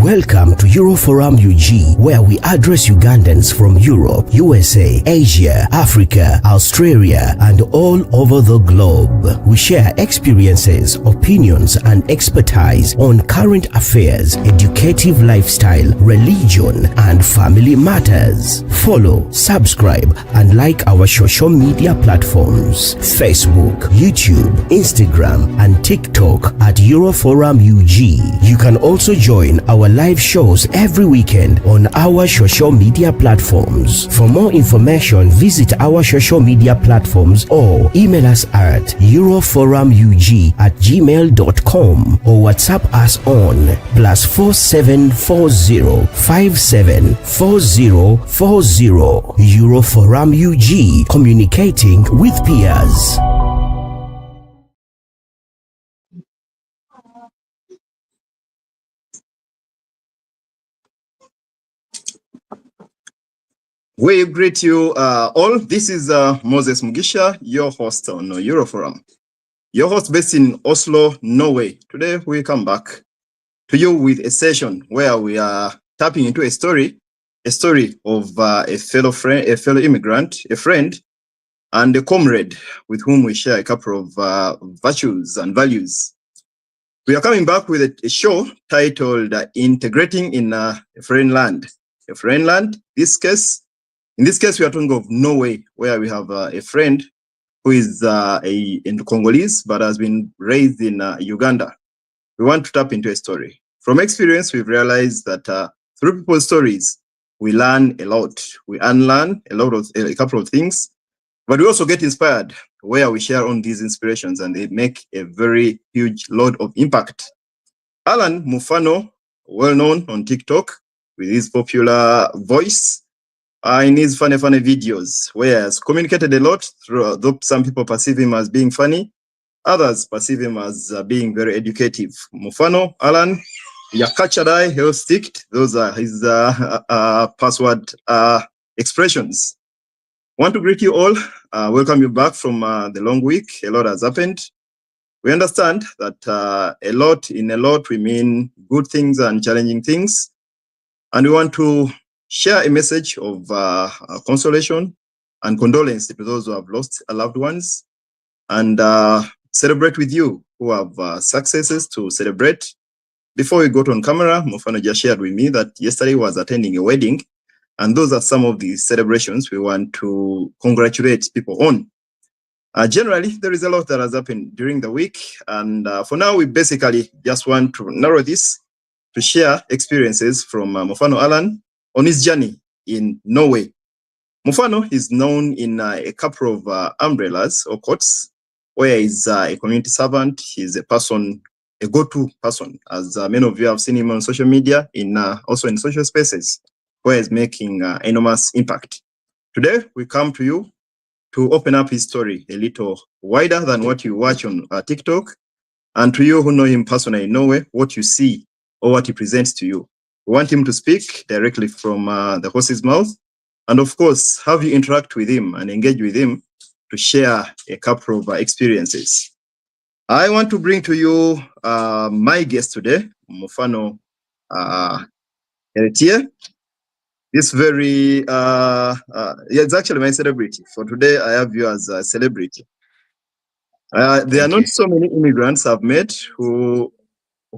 Welcome to Euroforum UG, where we address Ugandans from Europe, USA, Asia, Africa, Australia, and all over the globe. We share experiences, opinions, and expertise on current affairs, educative lifestyle, religion, and family matters. Follow, subscribe, and like our social media platforms: Facebook, YouTube, Instagram, and TikTok at Euroforum UG. You can also join our live shows every weekend on our social media platforms. For more information, visit our social media platforms or email us at euroforumug@gmail.com or WhatsApp us on +4740 574040. Euroforum UG, communicating with peers. We greet you all. This is Moses Mugisha, your host on Euroforum. Your host based in Oslo, Norway. Today we come back to you with a session where we are tapping into a story of a fellow friend, a fellow immigrant, a friend, and a comrade with whom we share a couple of virtues and values. We are coming back with a show titled Integrating in a Foreign Land. A foreign land, in this case, we are talking of Norway, where we have a friend who is in Congolese, but has been raised in Uganda. We want to tap into a story. From experience, we've realized that through people's stories, we learn a lot. We unlearn a couple of things, but we also get inspired where we share on these inspirations, and they make a very huge load of impact. Alan Mufano, well known on TikTok with his popular voice, in his funny videos, where he has communicated a lot, though some people perceive him as being funny, others perceive him as being very educative. Mufano, Alan, Yakachadai, he'll stick. Those are his password expressions. Want to greet you all, welcome you back from the long week. A lot has happened. We understand that a lot we mean good things and challenging things, and we want to share a message of consolation and condolence to those who have lost loved ones, and celebrate with you who have successes to celebrate. Before we got on camera, Mufano just shared with me that yesterday was attending a wedding, and those are some of the celebrations we want to congratulate people on. Generally, there is a lot that has happened during the week, and for now, we basically just want to narrow this to share experiences from Mufano Alan on his journey in Norway. Mufano is known in a couple of umbrellas or courts, where he's a community servant. He's a go-to person, as many of you have seen him on social media, also in social spaces, where he's making enormous impact. Today, we come to you to open up his story a little wider than what you watch on TikTok, and to you who know him personally in Norway, what you see or what he presents to you. We want him to speak directly from the horse's mouth, and of course, have you interact with him and engage with him to share a couple of experiences. I want to bring to you my guest today, Mufano Heritier. This very, it's actually my celebrity. For today, I have you as a celebrity. There are not so many immigrants I've met who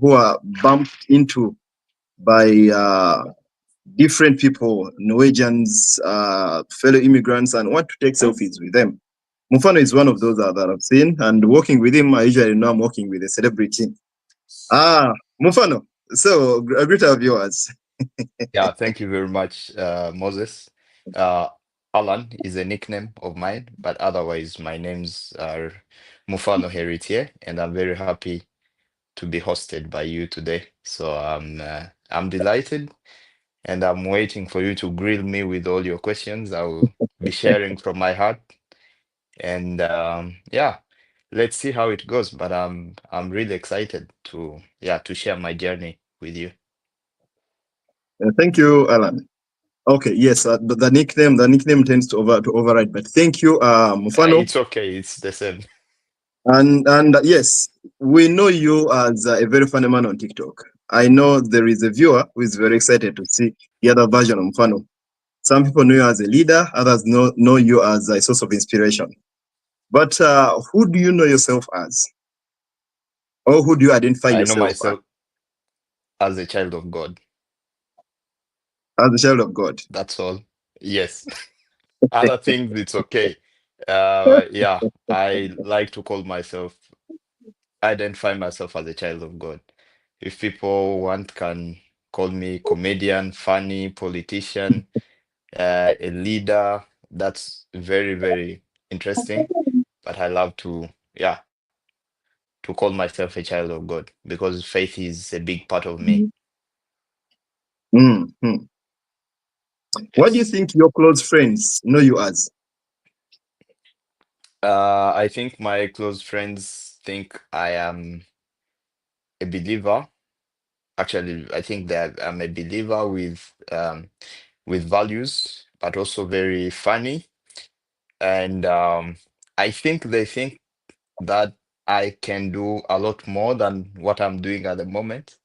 are bumped into by different people, Norwegians, fellow immigrants, and want to take selfies with them. Mufano is one of those that I've seen, and working with him, I usually know I'm working with a celebrity. Mufano, so a great of yours. Yeah, thank you very much, Moses. Alan is a nickname of mine, but otherwise my names are Mufano Heritier, and I'm very happy to be hosted by you today. So I'm delighted, and I'm waiting for you to grill me with all your questions. I will be sharing from my heart, and yeah, let's see how it goes. But I'm really excited to share my journey with you. Thank you, Alan. Okay, yes, the nickname tends to override, but thank you, Mufano. It's okay, it's the same. And yes, we know you as a very funny man on TikTok. I know there is a viewer who is very excited to see the other version of Mufano. Some people know you as a leader, others know you as a source of inspiration. But who do you know yourself as? Or who do you identify I know yourself myself as a child of God. as a child of God? That's all. Yes. Other things, it's okay. Yeah, I like to call myself, identify myself as a child of God. If people want, can call me comedian, funny, politician, a leader. That's very, very interesting. But I love to, yeah, to call myself a child of God because faith is a big part of me. Mm-hmm. What do you Yes. think your close friends know you as? I think my close friends think I am a believer. Actually, I think that I'm a believer with values, but also very funny. And I think they think that I can do a lot more than what I'm doing at the moment.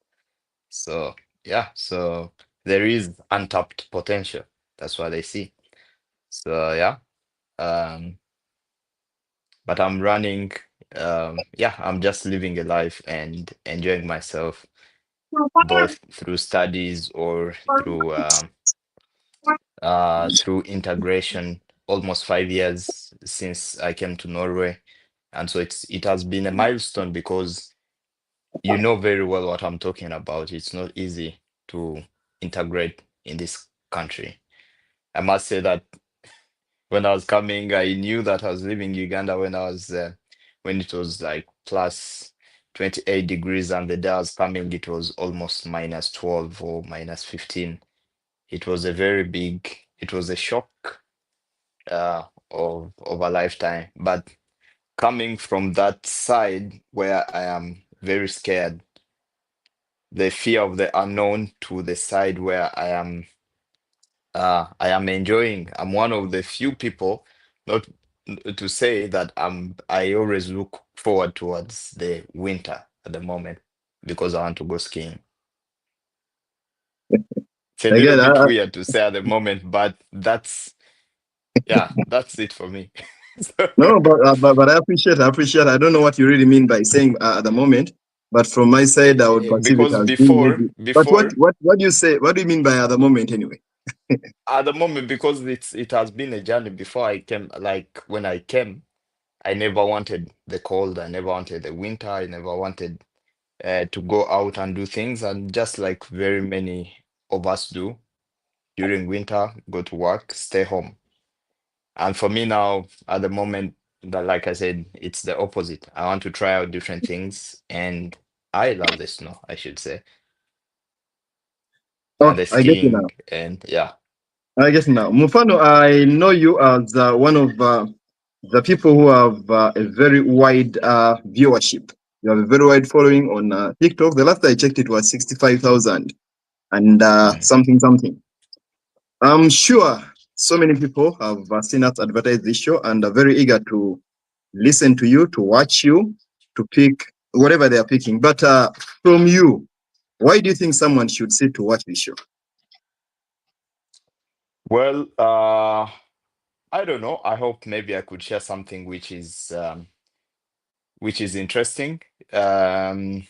So yeah, so there is untapped potential. That's what I see. So yeah, um, but I'm running. Yeah, I'm just living a life and enjoying myself, both through studies or through integration. Almost 5 years since I came to Norway, and so it has been a milestone because you know very well what I'm talking about. It's not easy to integrate in this country. I must say that when I was coming, I knew that I was leaving Uganda when it was like plus 28 degrees, and the day I was coming, it was almost minus 12 or minus 15. It was a very big, it was a shock of a lifetime. But coming from that side where I am very scared, the fear of the unknown, to the side where I am enjoying. I'm one of the few people, not to say that I always look forward towards the winter at the moment because I want to go skiing. It's a little Again, bit weird to say at the moment, but yeah, that's it for me. So, no, but I appreciate. I don't know what you really mean by saying at the moment, but from my side, I would perceive it because as being maybe. But what before what what do you say? What do you mean by at the moment anyway? at the moment, because it has been a journey. Before I came, like when I came, I never wanted the cold. I never wanted the winter. I never wanted to go out and do things, and just like very many of us do during winter, go to work, stay home. And for me now, at the moment, that like I said, it's the opposite. I want to try out different things, and I love the snow, I should say, and Oh, the I get you now. skiing, and yeah. I get you now. Mufano, I know you as one of the people who have a very wide viewership. You have a very wide following on TikTok. The last I checked, it was 65,000 and Mm. something something. I'm sure so many people have seen us advertise this show and are very eager to listen to you, to watch you, to pick whatever they are picking. But from you, why do you think someone should sit to watch this show? Well, I don't know. I hope maybe I could share something which is interesting. Um,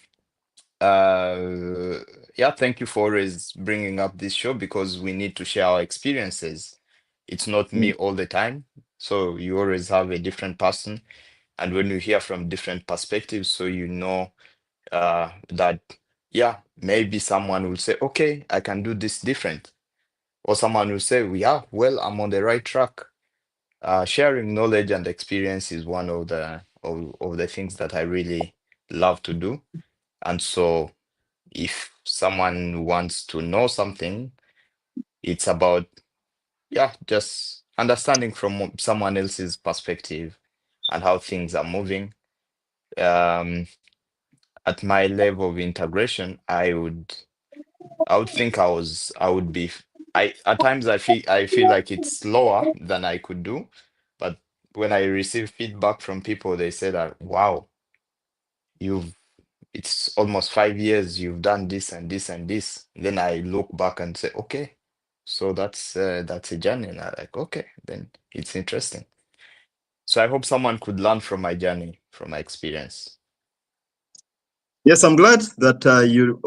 Uh, yeah, thank you for always bringing up this show because we need to share our experiences. It's not me Mm. all the time. So you always have a different person. And when you hear from different perspectives, so you know that, yeah, maybe someone will say, okay, I can do this different. Or someone will say, yeah, well, I'm on the right track. Sharing knowledge and experience is one of the things that I really love to do. And so if someone wants to know something, it's about, yeah, just understanding from someone else's perspective and how things are moving. Um, at my level of integration, I would think I would be I at times I feel like it's slower than I could do, but when I receive feedback from people, they say that, wow, you've it's almost 5 years you've done this and this and this. Then I look back and say, okay, so that's a journey. And I like, okay, then it's interesting. So I hope someone could learn from my journey, from my experience. Yes, I'm glad that you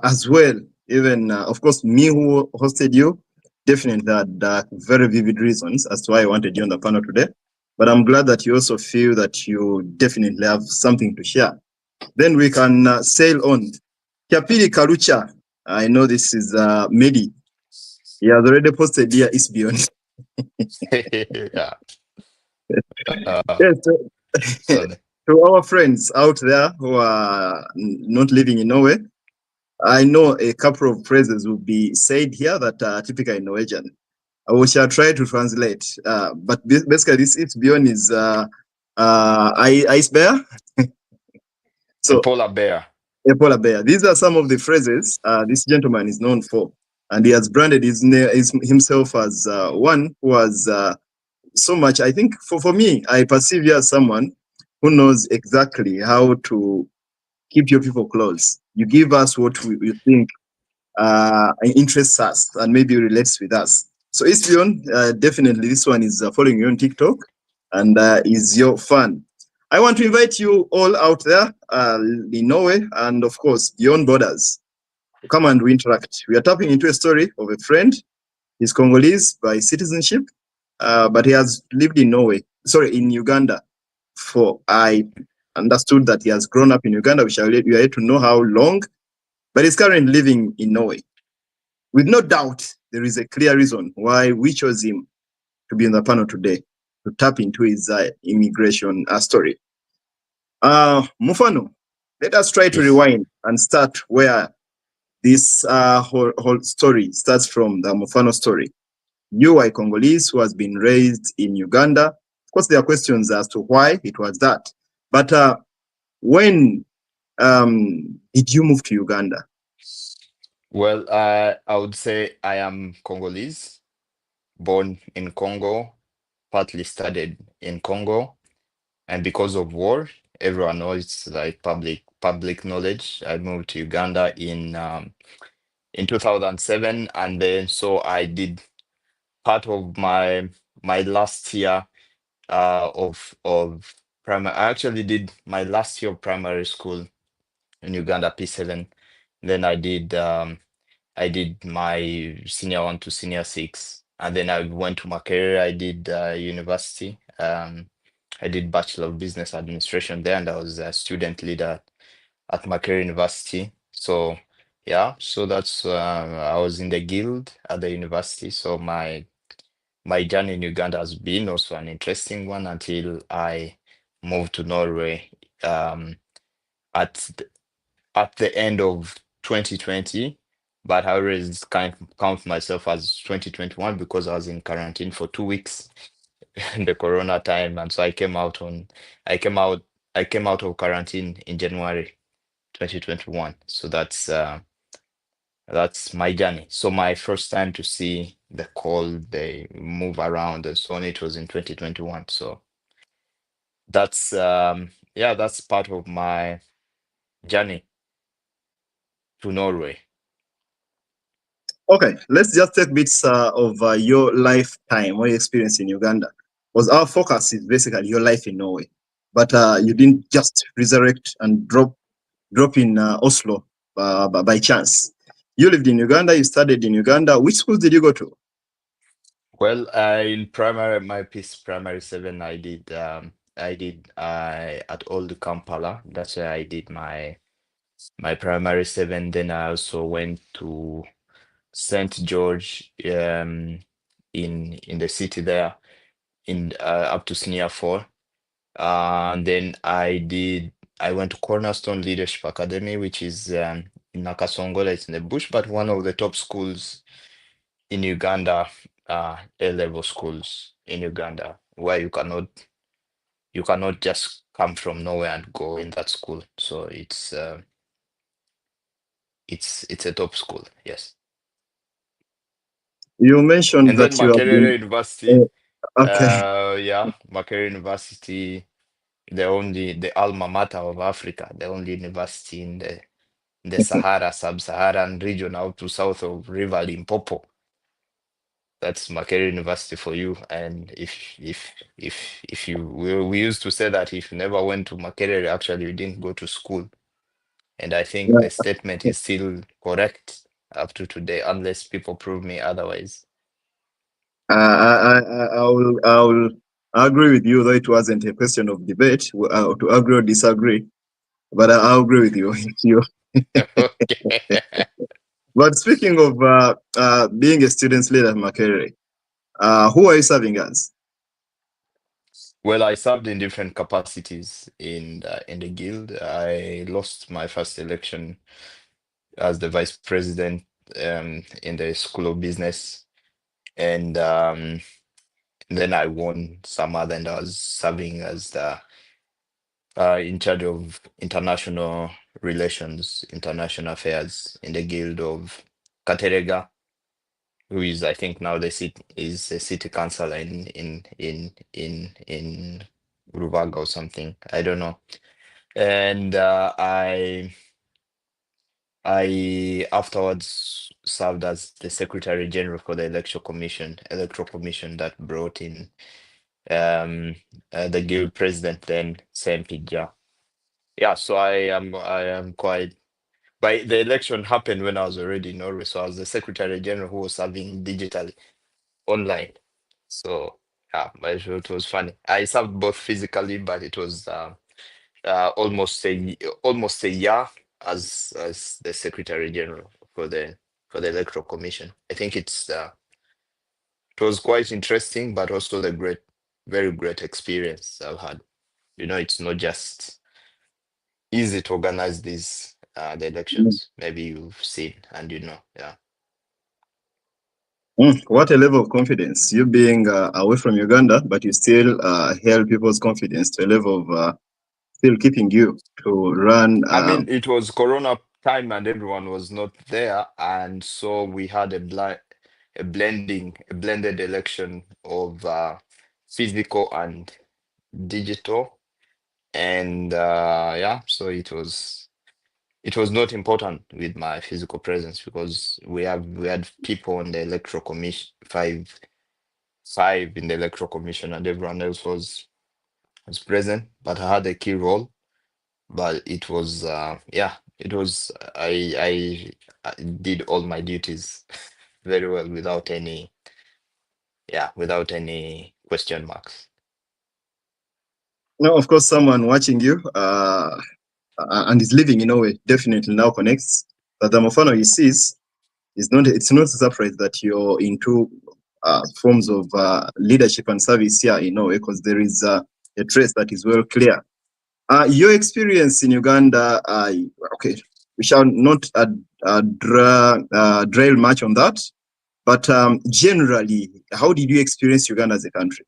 as well. Even of course, me who hosted you definitely had very vivid reasons as to why I wanted you on the panel today. But I'm glad that you also feel that you definitely have something to share. Then we can sail on. Kiapili Karucha, I know this is Medi. He has already posted here is beyond. Yeah. Yes, So to our friends out there who are not living in Norway, I know a couple of phrases will be said here that are typical in Norwegian. We shall try to translate. But basically, this it's beyond is ice bear. a So polar bear. a polar bear. These are some of the phrases this gentleman is known for, and he has branded himself as one who has so much. I think for me, I perceive you as someone who knows exactly how to keep your people close. You give us what you think interests us and maybe relates with us. So Espion, definitely this one is following you on TikTok and is your fan. I want to invite you all out there in Norway and of course beyond borders to come and we interact. We are tapping into a story of a friend. He's Congolese by citizenship, but he has lived in in Uganda. For I understood that he has grown up in Uganda. We are yet to know how long, but he's currently living in Norway. With no doubt, there is a clear reason why we chose him to be on the panel today to tap into his immigration story. Mufano, let us try to Yes. rewind and start where this whole story starts from the Mufano story. You are a Congolese who has been raised in Uganda. Of course, there are questions as to why it was that. But when did you move to Uganda? Well, I would say I am Congolese, born in Congo, partly studied in Congo, and because of war, everyone knows like public knowledge. I moved to Uganda in 2007, and then so I did part of my last year of primary. I actually did my last year of primary school in Uganda, P7. Then I did my senior one to senior six, and then I went to Makerere. I did university. I did Bachelor of Business Administration there, and I was a student leader at Makerere University. So yeah, so that's I was in the guild at the university. So my journey in Uganda has been also an interesting one until I moved to Norway at at the end of 2020, but I always count myself as 2021 because I was in quarantine for 2 weeks in the Corona time, and so I came out, I came out of quarantine in January 2021. So that's my journey. So my first time to see the cold, they move around and so on, it was in 2021. So that's yeah, that's part of my journey to Norway. Okay, let's just take bits of your lifetime, what you experienced in Uganda. Because our focus is basically your life in Norway, but you didn't just resurrect and drop in Oslo by chance. You lived in Uganda. You studied in Uganda. Which schools did you go to? Well, in primary, my piece primary seven, I did at Old Kampala. That's where I did my primary seven. Then I also went to St. George in the city there in up to senior four. And then I went to Cornerstone Leadership Academy, which is in Nakasongola. It's in the bush, but one of the top schools in Uganda, A-level schools in Uganda, where you cannot just come from nowhere and go in that school. So it's a top school, yes. You mentioned And then that you have Makerere been University, okay. yeah, Makerere University. the alma mater of Africa, the only university in the Sahara, sub-Saharan region out to south of River Limpopo. That's Makerere University for you. And if you we used to say that if you never went to Makerere, actually you didn't go to school. And I think the statement is still correct up to today, unless people prove me otherwise. I will agree with you, though it wasn't a question of debate to agree or disagree. But I'll agree with you. Okay. But speaking of being a student leader at Makerere, who are you serving as? Well, I served in different capacities in the guild. I lost my first election as the vice president in the School of Business, and then I won some other, and I was serving as the in charge of international relations, international affairs in the guild of Katerega, who is, I think, now is a city councillor in Ruvaga or something. I don't know. And I afterwards served as the Secretary General for the Electoral Commission that brought in the guild president then, Sam Pidja. Yeah, so I am quite. But the election happened when I was already in Norway, so I was the Secretary General who was serving digitally online. So yeah, but it was funny. I served both physically, but it was almost a year as the Secretary General for the Electoral Commission. I think it was quite interesting, but also very great experience I've had. It's not just easy to organize the elections. Maybe you've seen and yeah. What a level of confidence. You being away from Uganda, but you still held people's confidence to a level of still keeping you to run. I mean, it was Corona time and everyone was not there, and so we had a blended election of physical and digital, and yeah, so it was not important with my physical presence because we had people on the electoral commission, five in the electoral commission, and everyone else was present, but I had a key role. But it was yeah, it was I did all my duties very well without any question marks. Now, of course, someone watching you and is living in Norway definitely now connects. But the Mufano he sees it's not a surprise that you're into forms of leadership and service here in Norway, because there is a trace that is well clear. Your experience in Uganda, okay, we shall not drill much on that, but generally, how did you experience Uganda as a country?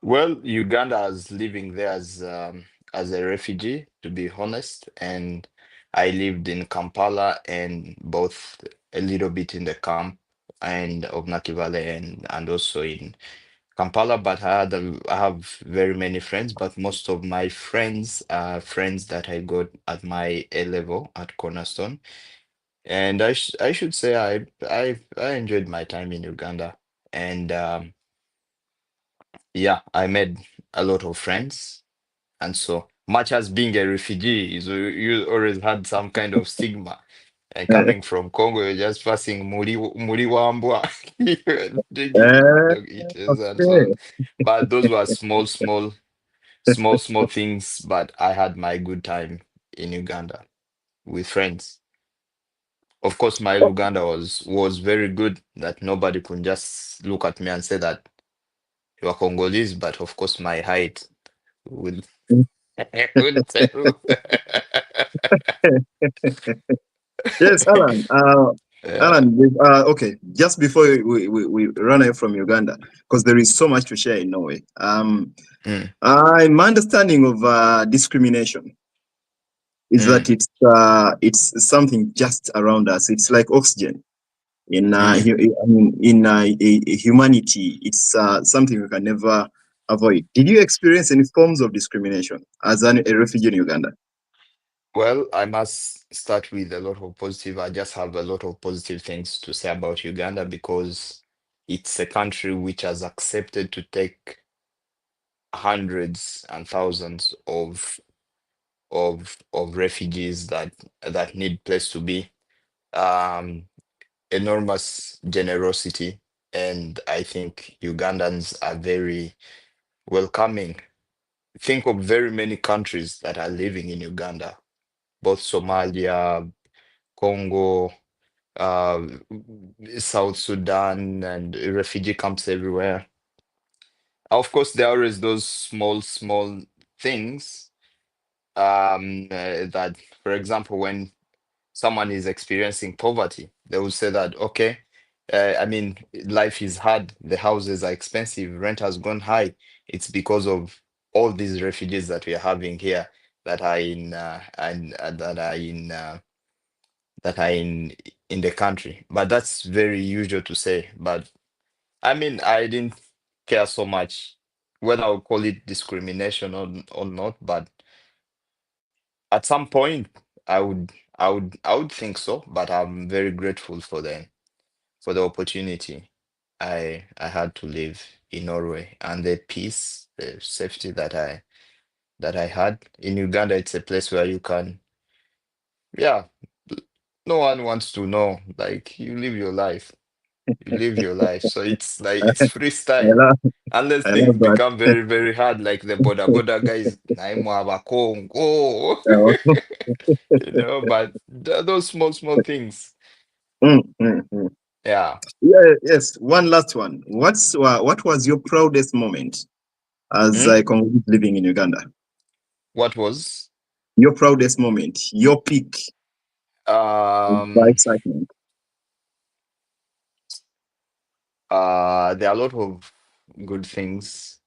Well, Uganda is living there as a refugee, to be honest, and I lived in Kampala and both a little bit in the camp and of Nakivale and also in Kampala, but I have very many friends, but most of my friends are friends that I got at my A level at Cornerstone. And I should say I enjoyed my time in Uganda. And yeah, I made a lot of friends. And so much as being a refugee, you always had some kind of stigma. And coming from Congo, you're just passing Muri Wambwa, digging dog eaters and so on. Okay. But those were small things. But I had my good time in Uganda with friends. Of course, my Uganda was very good that nobody could just look at me and say that you are Congolese. But of course, my height would would tell. Yes, Alan. Yeah. Alan, okay, just before we run away from Uganda, because there is so much to share in Norway. Mm, My understanding of discrimination is that mm, it's something just around us. It's like oxygen in mm, humanity. It's something we can never avoid? Did you experience any forms of discrimination as a refugee in Uganda? Well, I must start with a lot of positive. I just have a lot of positive things to say about Uganda because it's a country which has accepted to take hundreds and thousands of refugees that need place to be. Um, Enormous generosity, and I think Ugandans are very welcoming. Think of very many countries that are living in Uganda, both Somalia, Congo, uh, South Sudan, and refugee camps everywhere. Of course, there are always those small things that, for example, when someone is experiencing poverty, they will say that, okay, I mean, life is hard, the houses are expensive, rent has gone high. It's because of all these refugees that we are having here that are in that are in the country. But that's very usual to say. But I mean, I didn't care so much whether I would call it discrimination or not, but at some point I would think so, but I'm very grateful for the opportunity I had to live in Norway and the peace, the safety that I had. In Uganda, it's a place where you can, yeah, no one wants to know. Like you live your life. You live your life. So it's like it's I freestyle. love, Unless I things love that. become very hard, like the border guys, Naimo Abakongo. Uh, But those small things. mm. Yeah. Yeah, yes. One last one. What was your proudest moment as Hmm? a Congolese living in Uganda? What was? Your proudest moment, your peak of Um, excitement. there are a lot of good things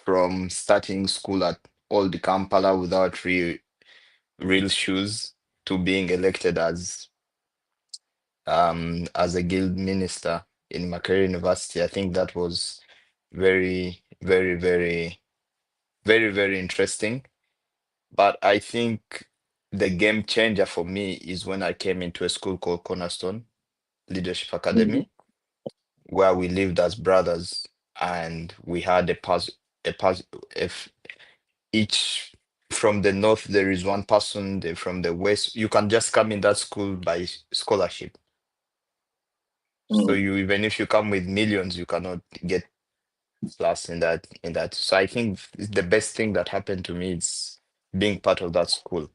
from starting school at Old Kampala without real shoes to being elected as a guild minister in Makerere University. I think that was very interesting. But I think the game changer for me is when I came into a school called Cornerstone Leadership Mm, Academy, where we lived as brothers and we had a pass if each from the north there is one person, from the west you can just come in that school by scholarship. So mm. you, even if you come with millions, you cannot get class in that. So I think the best thing that happened to me is being part of that school.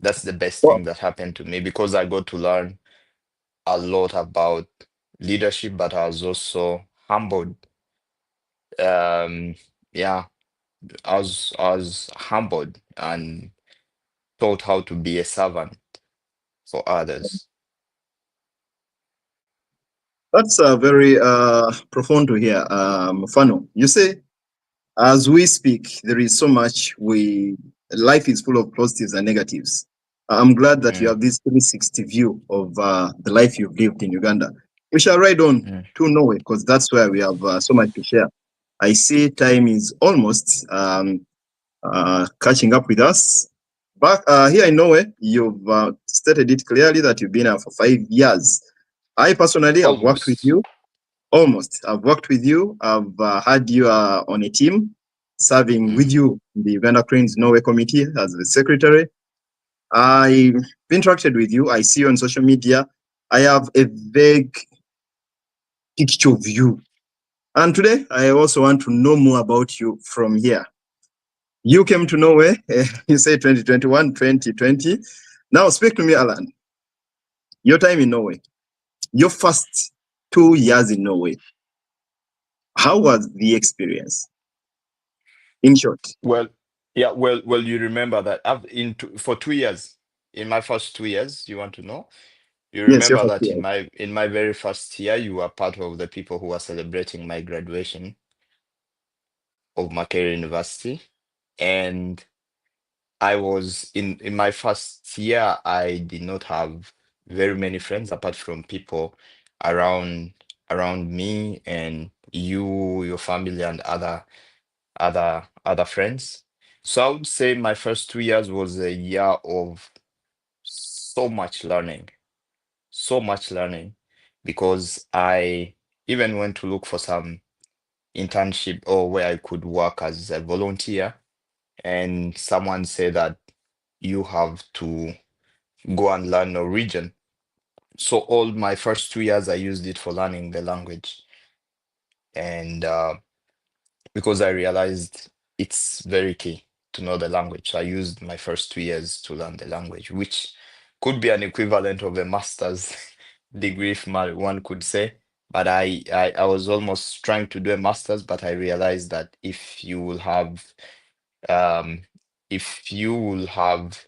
That's the best Well, thing that happened to me because I got to learn a lot about leadership, but I was also humbled. Um, yeah, I was humbled and taught how to be a servant for others. that's very profound to hear, Mufano. You say, as we speak, there is so much life is full of positives and negatives. I'm glad that you Mm, have this 360 view of the life you've lived in Uganda. We shall ride on mm, to Norway because that's where we have so much to share. I see time is almost catching up with us. Back here in Norway, you've stated it clearly that you've been here for 5 years. I personally have worked with almost. you almost. I've worked with you. I've had you on a team serving Mm, with you in the Uganda Cranes Norway Committee as the secretary. I've interacted with you. I see you on social media. I have a vague picture of you. And today, I also want to know more about you from here. You came to Norway, you say 2021, 2020. Now, speak to me, Alan. Your time in Norway, your first 2 years in Norway, how was the experience? In short, well, yeah, well, you remember that for 2 years, in my first 2 years, you want to know? You yes, your remember first that year. in my very first year, you were part of the people who were celebrating my graduation of Makerere University, and I was in my first year. I did not have very many friends apart from people around. around me and you, your family, and other friends. So I would say my first 2 years was a year of so much learning, so much learning, because I even went to look for some internship or where I could work as a volunteer, and someone said that you have to go and learn Norwegian. So all my first 2 years, I used it for learning the language, and because I realized it's very key to know the language. So I used my first 2 years to learn the language, which could be an equivalent of a master's degree, if one could say. But I was almost trying to do a master's, but I realized that um, if you will have,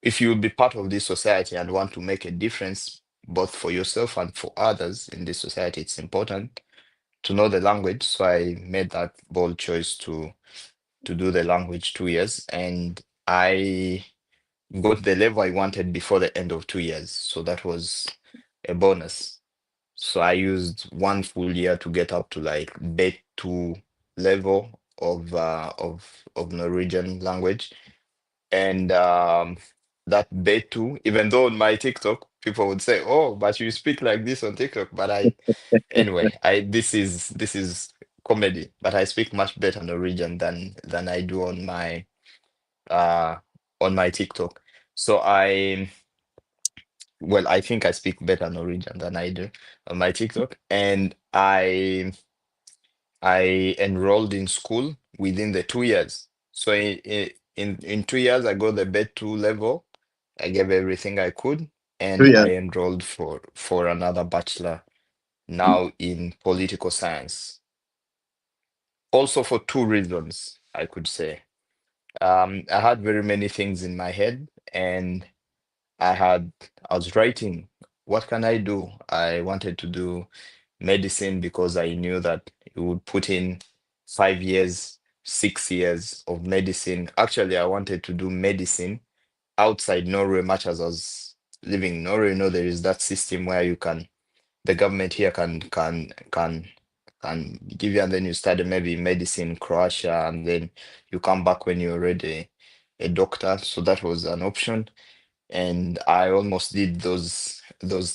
if you will be part of this society and want to make a difference both for yourself and for others in this society, it's important to know the language. So I made that bold choice to do the language 2 years, and I got the level I wanted before the end of 2 years. So that was a bonus. So I used one full year to get up to like B2 level of Norwegian language. And that B2, even though on my TikTok, people would say, "Oh, but you speak like this on TikTok." But anyway, I this is comedy, but I speak much better Norwegian than I do uh on my TikTok. So I think I speak better Norwegian than I do on my TikTok, and I enrolled in school within the 2 years. So in 2 years, I got the B2 level. I gave everything I could, Two and years. I enrolled for another bachelor now in political science. Also for two reasons, I could say. I had very many things in my head, and I was writing, what can I do? I wanted to do medicine because I knew that it would put in 5 years, 6 years of medicine. Actually, I wanted to do medicine outside Norway, much as I was living in Norway. You know, there is that system where the government here can give you, and then you study maybe medicine in Croatia, and then you come back when you're already a doctor. So that was an option, and I almost did those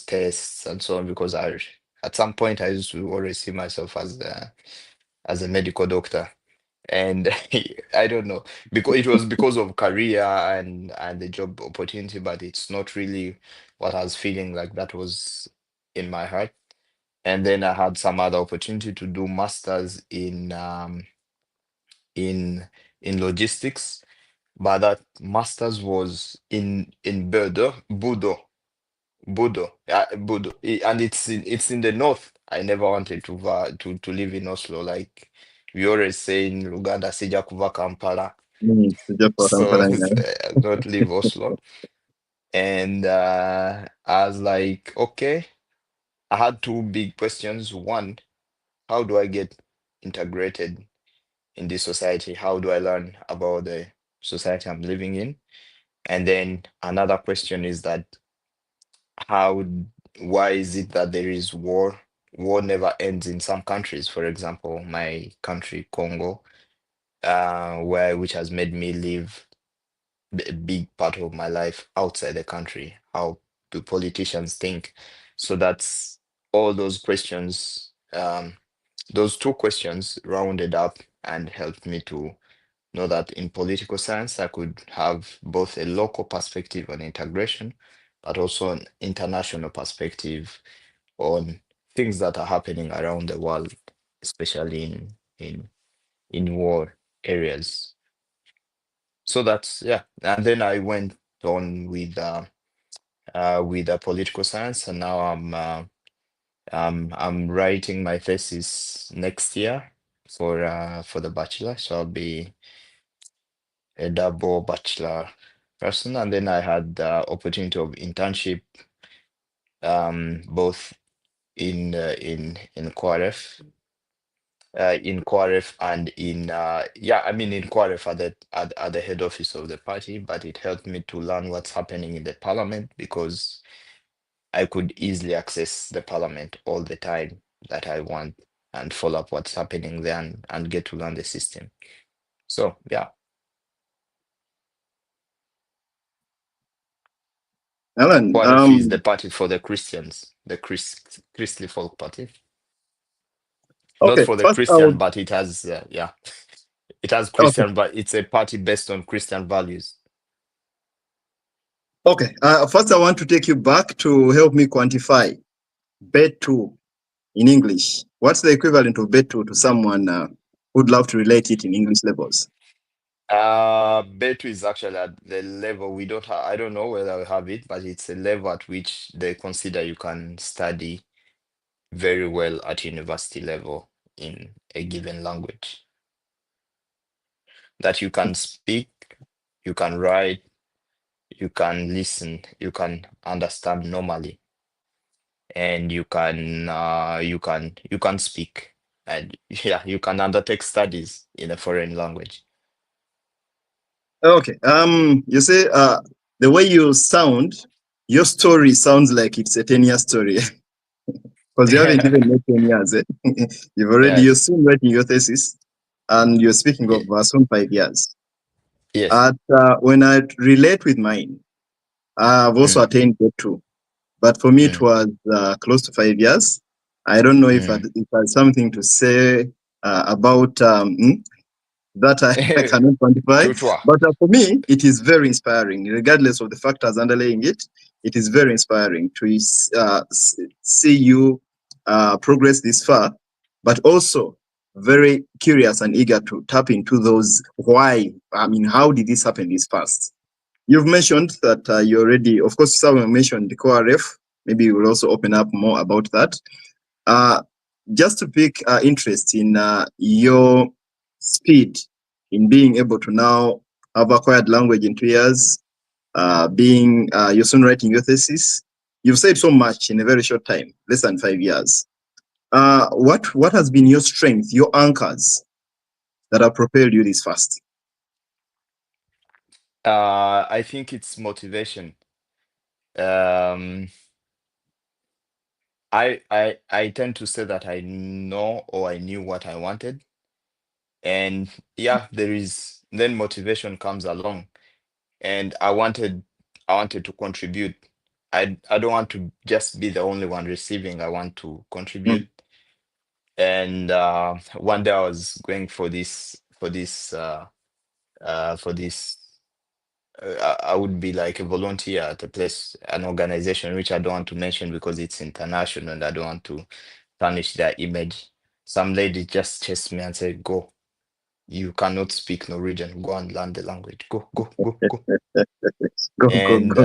tests and so on, because I at some point I used to always see myself as a medical doctor, and I don't know, because it was because of career and the job opportunity, but it's not really what I was feeling like that was in my heart. And then I had some other opportunity to do masters in in logistics, but that masters was in Bodo, and it's in the north. I never wanted to live in Oslo. Like we always say in Uganda, sija kuva Kampala, Sija kwa so Kampala ina. not leave Oslo. And I was like, okay, I had two big questions. One, how do I get integrated in this society? How do I learn about the society I'm living in? And then another question is that how why is it that there is war? War never ends in some countries. For example, my country, Congo, which has made me live a big part of my life outside the country. How do politicians think? So that's all those questions. Those two questions rounded up and helped me to know that in political science, I could have both a local perspective on integration, but also an international perspective on things that are happening around the world, especially in war areas. So that's, yeah. And then I went on with political science, and now I'm writing my thesis next year for the bachelor. So I'll be a double bachelor person. And then I had the opportunity of internship, both in Quaref, and in Quaref at the head office of the party. But it helped me to learn what's happening in the parliament, because I could easily access the parliament all the time that I want and follow up what's happening there and get to learn the system. So yeah, Alan, KWRF is the party for the Christians, the Christly Folk Party. Not okay, for the first Christian, but it has yeah, it has okay, Christian, but it's a party based on Christian values. okay. First, I want to take you back to help me quantify B2 in English. What's the equivalent of B2 to someone who'd love to relate it in English levels? B2 is actually at the level we don't have. I don't know whether we have it, but it's a level at which they consider you can study very well at university level in a given language. That you can speak, you can write, you can listen, you can understand normally, and you can speak, and yeah, you can undertake studies in a foreign language. Okay. You say the way you sound, your story sounds like it's a 10-year story because you haven't even made 10 years. You're Yes. soon writing your thesis and you're speaking of Ye- soon 5 years. Yes. At when I relate with mine, I've also Mm, attained B2, but for me it mm, was close to 5 years. I don't know if mm. it has something to say about that I cannot quantify. Tutoir. But for me, it is very inspiring, regardless of the factors underlying it. It is very inspiring to see you progress this far, but also very curious and eager to tap into those why. I mean, how did this happen this fast? You've mentioned that you already, of course, someone mentioned the CORF. Maybe you will also open up more about that. Uh, just to pick interest in your speed in being able to now have acquired language in 2 years, being you're soon writing your thesis. You've said so much in a very short time, less than 5 years. What has been your strength, your anchors that have propelled you this fast? I think it's motivation. Um, I tend to say that I know or I knew what I wanted, and yeah, there is then motivation comes along, and I wanted to contribute. I don't want to just be the only one receiving. I want to Mm, contribute. And one day I was going for this. I would be like a volunteer at a place, an organization which I don't want to mention because it's international and I don't want to tarnish their image. Some lady just chased me and said, "Go. You cannot speak Norwegian. Go and learn the language. Go, go, go, go." go, go, And go.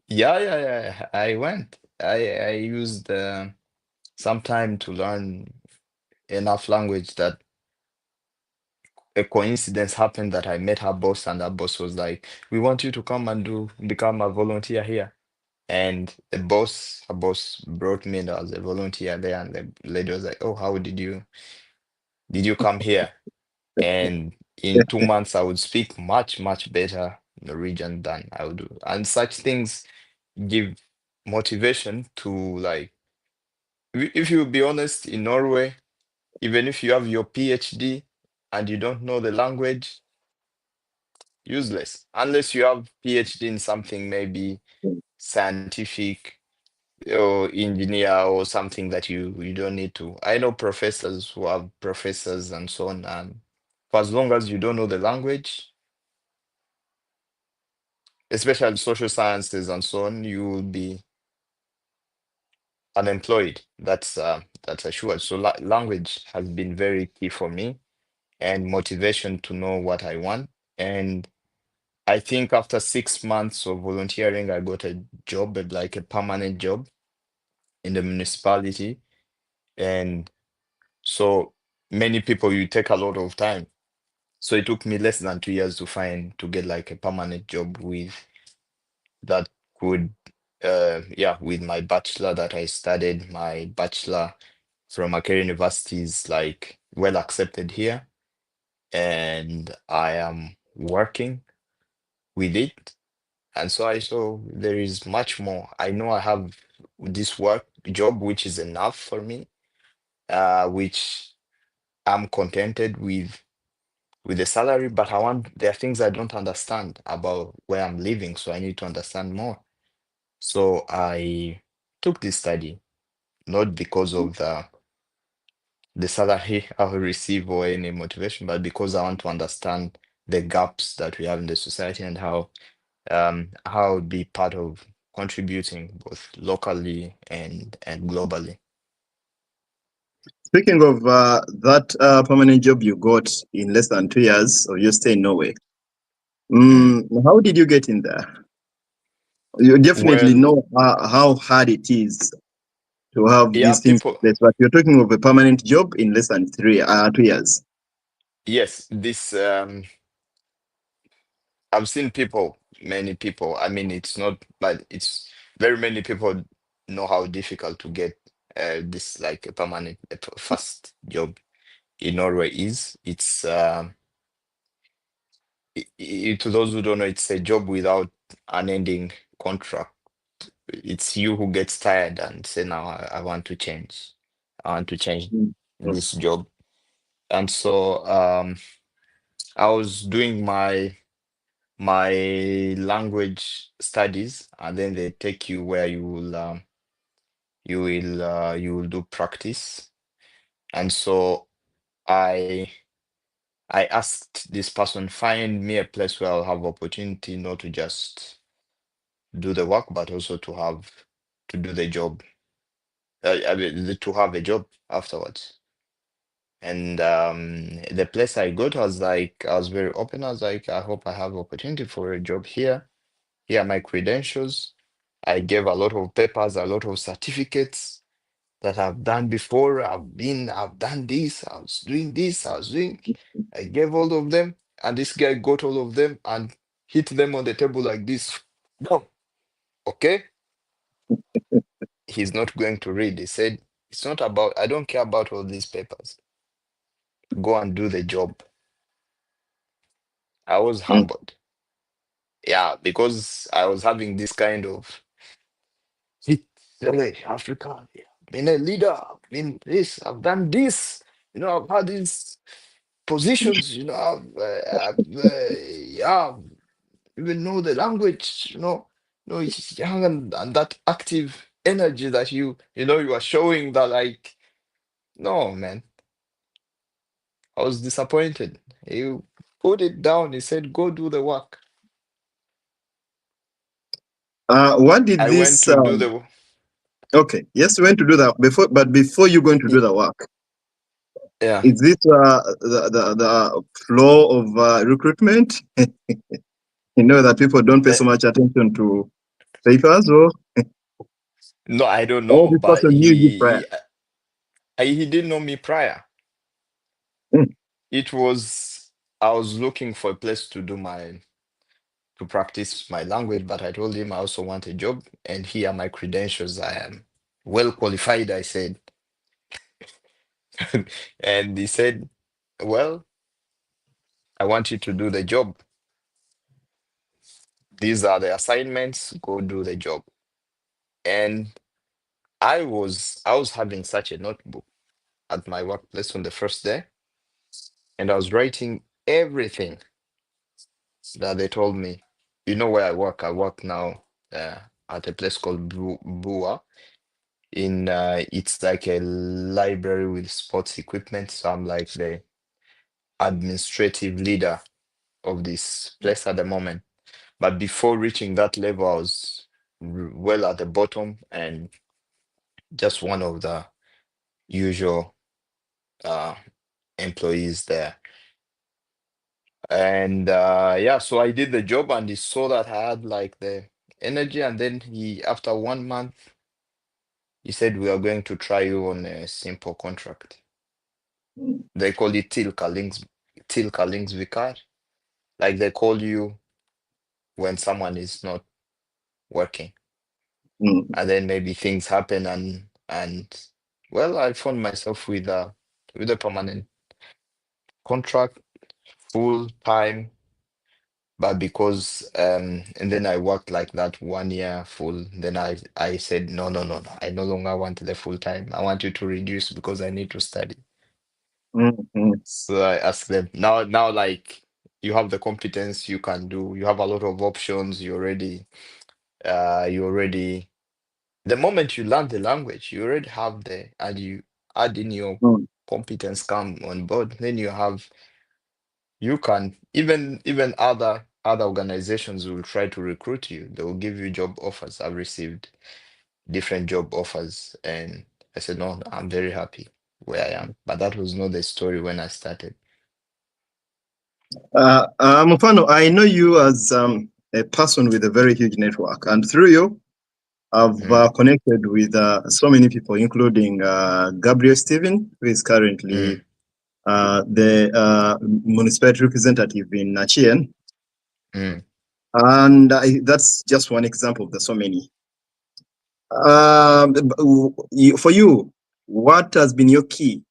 yeah, yeah, yeah. I went. I used some time to learn enough language that a coincidence happened that I met her boss, and her boss was like, "We want you to come and become a volunteer here." And her boss brought me in as a volunteer there, and the lady was like, "Oh, how did you come here?" And in 2 months, I would speak much, much better Norwegian than I would do. And such things give motivation to like, if you be honest, in Norway, even if you have your PhD and you don't know the language, useless. Unless you have PhD in something maybe scientific or engineer or something that you don't need to. I know professors who have professors and so on, and for as long as you don't know the language, especially social sciences and so on, you will be unemployed. That's assured. So language has been very key for me and motivation to know what I want. And I think after 6 months of volunteering, I got a job, like a permanent job in the municipality. And so many people, you take a lot of time. So it took me less than 2 years to get like a permanent job with that could yeah, with my bachelor that I studied. My bachelor from Akere University is like well accepted here, and I am working with it. And so I saw there is much more. I know I have this work job which is enough for me, which I'm contented with the salary, but there are things I don't understand about where I'm living, so I need to understand more. So I took this study, not because of the salary I will receive or any motivation, but because I want to understand the gaps that we have in the society and how it be part of contributing both locally and globally. Speaking of that permanent job you got in less than 2 years of your stay in Norway, Mm. how did you get in there? You definitely Well, know how hard it is to have yeah, these things in people, place, but you're talking of a permanent job in less than 2 years. yes, this I've seen people, many people. I mean, it's not, but it's very many people know how difficult to get this like a permanent, fast job in Norway is. It's to those who don't know, it's a job without an ending contract. It's you who gets tired and say, "Now I want to change. I want to change Mm. this job." And so I was doing my language studies, and then they take you where you will do practice. And so I I asked this person, find me a place where I'll have opportunity not to just do the work, but also to do the job. I mean, to have a job afterwards. And the place I got was like, I was very open. I was like, I hope I have opportunity for a job here. Here are my credentials. I gave a lot of papers, a lot of certificates that I've done before. I've done this, I was doing this, I gave all of them. And this guy got all of them and hit them on the table like this. No, okay? He's not going to read. He said, it's not about, I don't care about all these papers. Go and do the job. I was Mm. humbled. Yeah, because I was having this kind of hit. Hey, Africa, yeah, been a leader, I've been this, I've done this, I've had these positions, yeah, even know the language, it's young and that active energy that you are showing that like, no, man, I was disappointed. He put it down. He said, go do the work. What did I went this? to do the, Okay, yes, you went to do that before, but before you're going to do the work, yeah. is this the flow of recruitment? You know that people don't pay Eh, so much attention to papers, or No, I don't all know, this but person knew you prior. he didn't know me prior. Mm, It was I was looking for a place to practice my language, but I told him I also want a job, and here are my credentials. I am well qualified, I said. And he said, well, I want you to do the job. These are the assignments, go do the job. And I was having such a notebook at my workplace on the first day, and I was writing everything that they told me. You know where I work? I work now at a place called Bua. It's like a library with sports equipment. So I'm like the administrative leader of this place at the moment. But before reaching that level, I was well at the bottom and just one of the usual uh, employees there. And yeah, so I did the job and he saw that I had like the energy. And then after 1 month, he said, we are going to try you on a simple contract. They call it Tilkalingsvikar. Like they call you when someone is not working. mm, And then maybe things happen and well, I found myself with a permanent contract, full time, but because and then I worked like that 1 year full. Then I said no. I no longer want the full time. I want you to reduce because I need to study. Mhm. So I asked them now like you have the competence, you have a lot of options. You already the moment you learn the language, you already have and you add in your Mm. competence come on board, then you can even other organizations will try to recruit you. They will give you job offers. I've received different job offers, and I said no, I'm very happy where I am. But that was not the story when I started. Mufano, I know you as a person with a very huge network, and through you, I've Mm, connected with so many people, including Gabriel Steven, who is mm, currently the municipality representative in Nachien. mm. And that's just one example of the so many. For you, what has been your key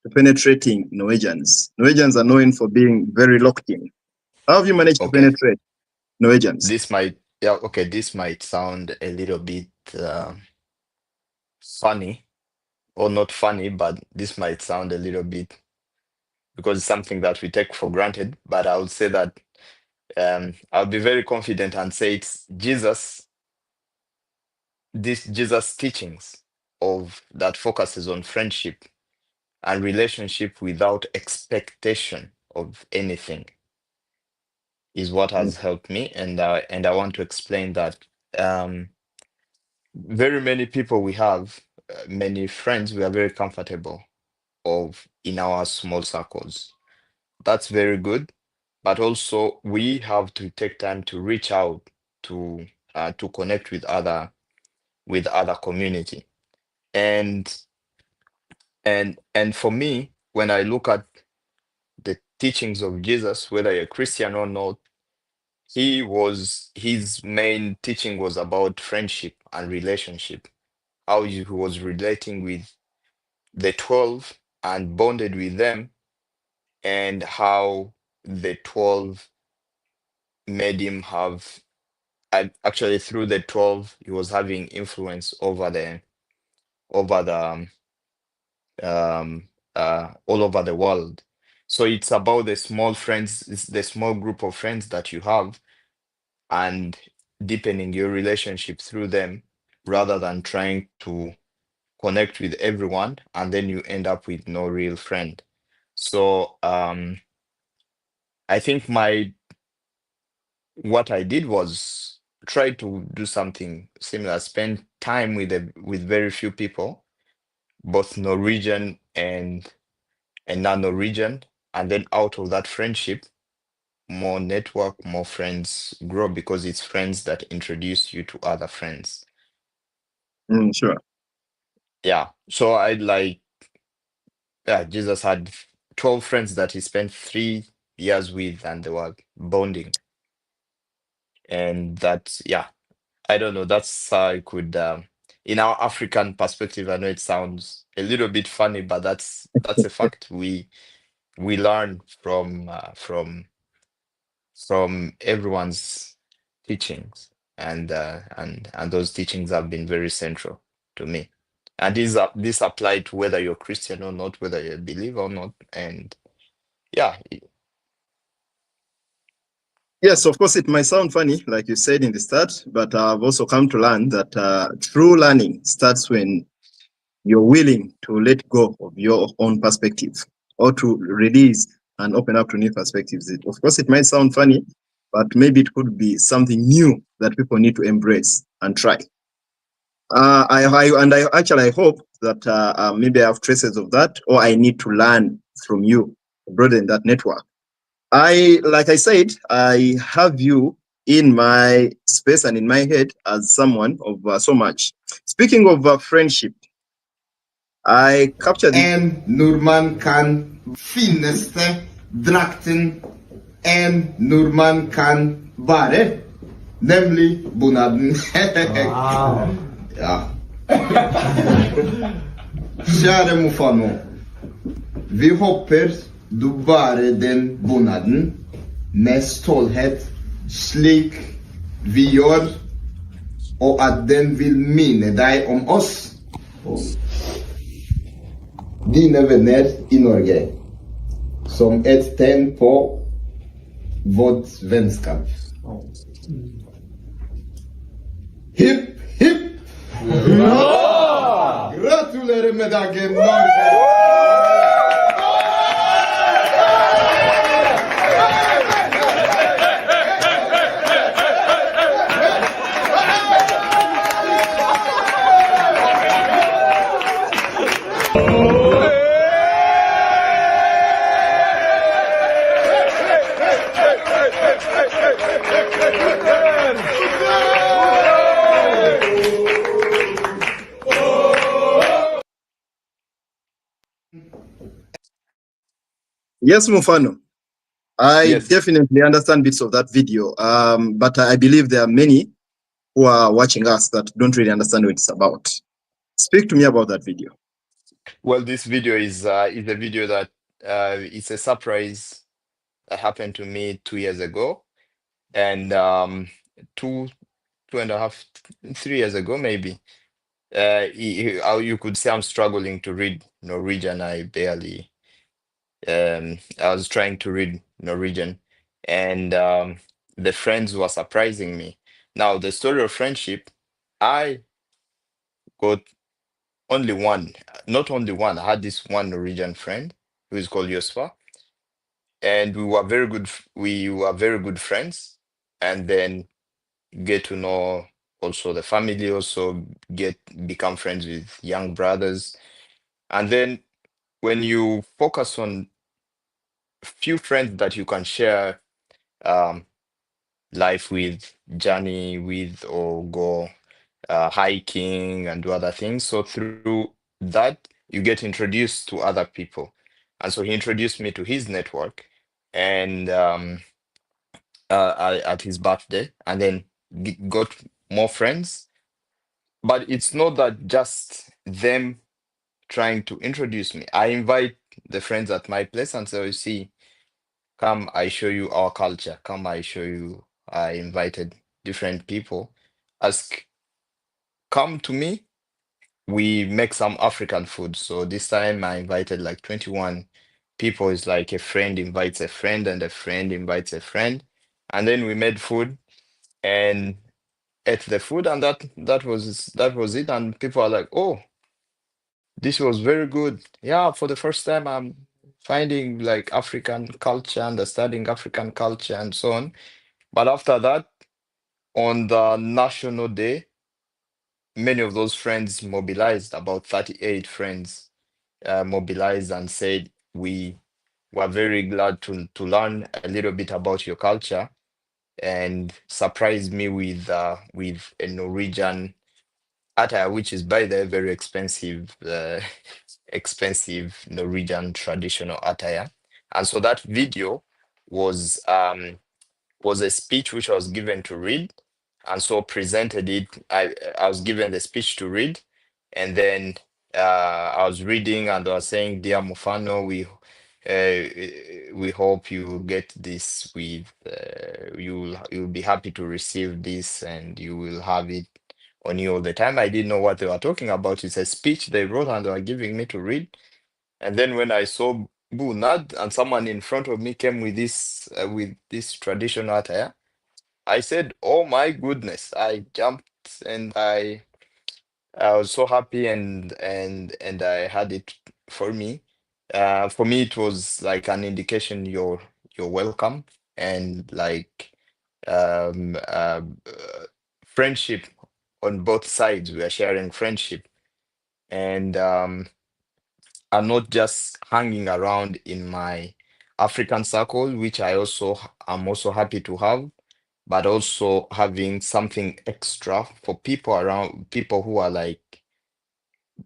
to penetrating Norwegians? Norwegians are known for being very locked in. How have you managed to Okay, penetrate Norwegians? this might sound a little bit funny or not funny, but this might sound a little bit because it's something that we take for granted. But I would say that I'll be very confident and say it's Jesus teachings of that focuses on friendship and relationship without expectation of anything is what Mm, has helped me, and I want to explain that very many people we have, many friends, we are very comfortable of in our small circles. That's very good, but also we have to take time to reach out to connect with other community. And and for me, when I look at the teachings of Jesus, whether you're Christian or not, his main teaching was about friendship and relationship, how he was relating with the 12 and bonded with them, and how the 12 made him have actually through the 12 he was having influence over the all over the world. So it's about the small friends, it's the small group of friends that you have, and deepening your relationship through them rather than trying to connect with everyone and then you end up with no real friend. So I think my what I did was try to do something similar, spend time with very few people, both Norwegian and non-Norwegian, and then out of that friendship, more network, more friends grow because it's friends that introduce you to other friends. sure. Yeah. So I like, yeah, Jesus had 12 friends that he spent 3 years with, and they were bonding. And that's, yeah, I don't know. That's how I could, in our African perspective, I know it sounds a little bit funny, but that's a fact. We learn from everyone's teachings, and those teachings have been very central to me. And this applied to whether you're Christian or not, whether you're a believer or not. And yeah, Yes, of course, it might sound funny, like you said in the start, but I've also come to learn that true learning starts when you're willing to let go of your own perspective or to release and open up to new perspectives. Of course, it might sound funny, but maybe it could be something new that people need to embrace and try. I hope that maybe I have traces of that, or I need to learn from you to broaden that network. Like I said, I have you in my space and in my head as someone of so much. Speaking of friendship, I captured this. En nordmann kan fineste drakten en nordmann kan bare, nemlig bonaden. Wow. Ja. Kjære Mufano, vi håper du bærer den bonaden med stolthet slik vi gjør, og at den vil minne deg om oss, dine venner i Norge, som et tegn på vårt vennskap. Hipp, hipp! Hurra! Gratulerer med dagen, Norge! Yes, Mufano. I Yes. definitely understand bits of that video, but I believe there are many who are watching us that don't really understand what it's about. Speak to me about that video. Well, this video is a video that it's a surprise that happened to me 2 years ago, and two and a half, 3 years ago maybe. You could say I'm struggling to read Norwegian. I was trying to read Norwegian, and the friends were surprising me. Now, the story of friendship, I got only one, not only one. I had this one Norwegian friend who is called Yosfa, and we were very good friends, and then get to know also the family, also get become friends with young brothers, and then when you focus on few friends that you can share um, life with, journey with, or go hiking and do other things. So through that, you get introduced to other people. And so he introduced me to his network and at his birthday, and then got more friends. But it's not that just them trying to introduce me. I invite the friends at my place and say, "You see, come, I show you our culture. Come, I show you." I invited different people. Ask, come to me. We make some African food. So this time I invited like 21 people. It's like a friend invites a friend, and a friend invites a friend. And then we made food and ate the food, and that was it. And people are like, "Oh, this was very good. Yeah, for the first time I'm finding like African culture, understanding African culture and so on." But after that, on the national day, many of those friends mobilized, about 38 friends mobilized and said, "We were very glad to learn a little bit about your culture," and surprised me with a Norwegian attire, which is by the way very expensive, expensive Norwegian traditional attire. And so that video was was a speech which I was given to read, and so presented it. I was given the speech to read, and then I was reading, and I was saying, "Dear Mufano, we hope you get this. You'll be happy to receive this, and you will have it on you all the time." I didn't know what they were talking about. It's a speech they wrote and they were giving me to read. And then when I saw Bunad and someone in front of me came with this traditional attire, I said, "Oh my goodness!" I jumped and I was so happy, and I had it for me. For me, it was like an indication you're welcome, and like um, uh, uh, friendship on both sides. We are sharing friendship, and are not just hanging around in my African circle, which am also happy to have, but also having something extra for people who are like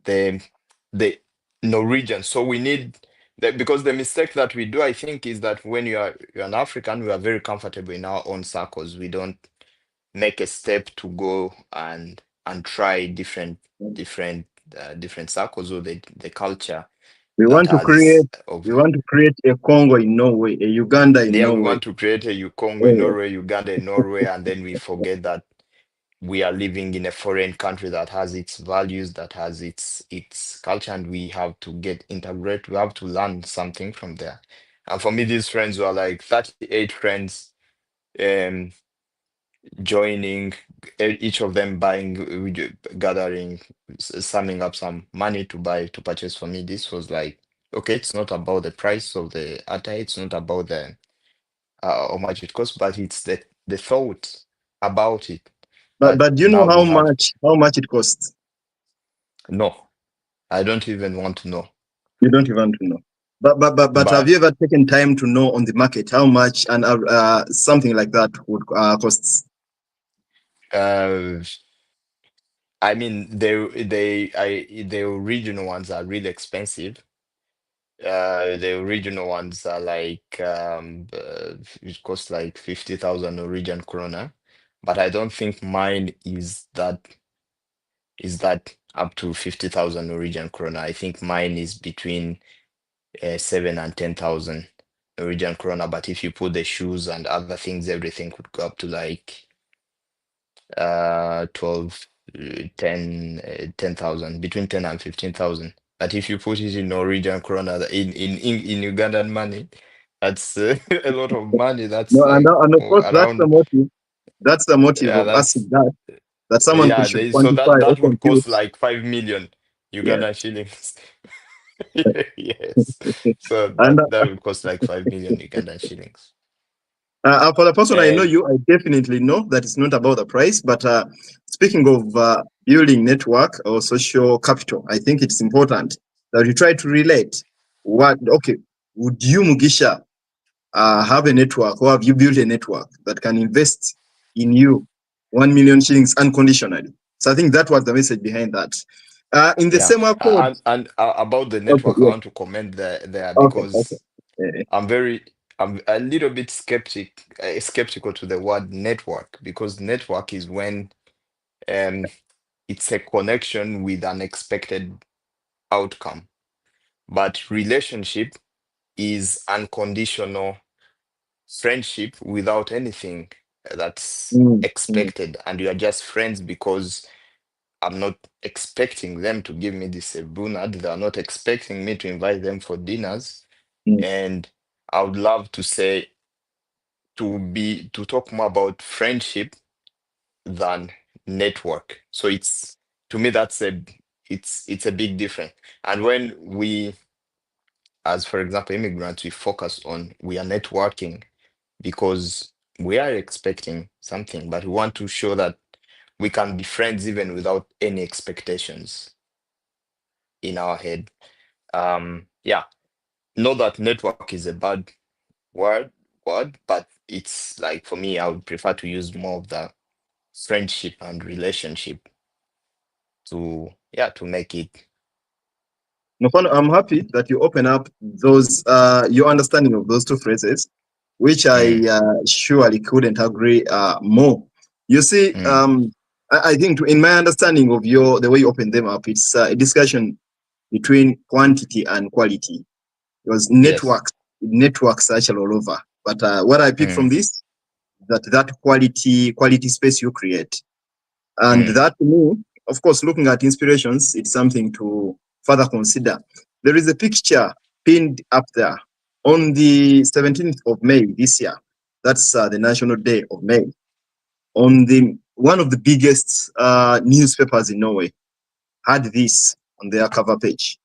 the the Norwegian. So we need that, because the mistake that we do, I think, is that when you're an African, we are very comfortable in our own circles. We don't make a step to go and try different circles or the culture. We that want to create has of we want to create a Congo in Norway, a Uganda in yeah, we Norway. want to create a Congo in Oh, Norway, Uganda in Norway, and then we forget that we are living in a foreign country that has its values, that has its culture, and we have to get integrate. We have to learn something from there. And for me, these friends were like 38 friends, um, joining, each of them buying, gathering, summing up some money to buy to purchase. For me, this was like, okay, it's not about the price of the attire, it's not about the how much it costs, but it's the thought about it but that do you know now we have. how much it costs? No, I don't even want to know. You don't even want to know. But have you But ever taken time to know on the market how much and something like that would cost? uh, I mean, the original ones are really expensive. The original ones are like it costs like 50,000 Norwegian krona, but I don't think mine is that up to 50,000 Norwegian krona. I think mine is between 7 and 10,000 Norwegian krona. But if you put the shoes and other things, everything could go up to like 12, 10,000, between 10 and 15,000. But if you put it in Norwegian krona, in Ugandan money, that's a lot of money. That's No, like and of course that's the around, motive. That's the motive yeah, of that's, asking that someone yeah, should so that quantify or that would compute. cost like 5 million Yes, Ugandan shillings. Yes. So and that would cost like 5 million Ugandan shillings. for the person I know And you, I definitely know that it's not about the price. But speaking of building network or social capital, I think it's important that you try to relate. What okay? Would you, Mugisha, have a network, or have you built a network that can invest in you 1 million shillings unconditionally? So I think that was the message behind that. In the yeah, same accord. and about the Okay. network, I Yes. want to comment there Okay. Okay. because Eh, I'm very, I'm a little bit skeptical to the word network, because network is when um it's a connection with an expected outcome, but relationship is unconditional friendship without anything that's mm, mm, expected, and you are just friends because I'm not expecting them to give me this bunad. They are not expecting me to invite them for dinners. mm. And I would love to say to talk more about friendship than network. So it's to me that's it's a big difference. And when we, as for example, immigrants, we are networking because we are expecting something, but we want to show that we can be friends even without any expectations in our head. Yeah, not that network is a bad word, but it's like for me, I would prefer to use more of the friendship and relationship to make it. Mufano, I'm happy that you open up those your understanding of those two phrases, which I Mm, surely couldn't agree more. You see, mm, I think in my understanding of the way you open them up, it's a discussion between quantity and quality. Because yes. networks are actually all over. But what I pick from Mm, this, that quality space you create. And mm, that to me, of course, looking at inspirations, it's something to further consider. There is a picture pinned up there on the 17th of May this year. That's the National Day of May. On the one of the biggest newspapers in Norway had this on their cover page.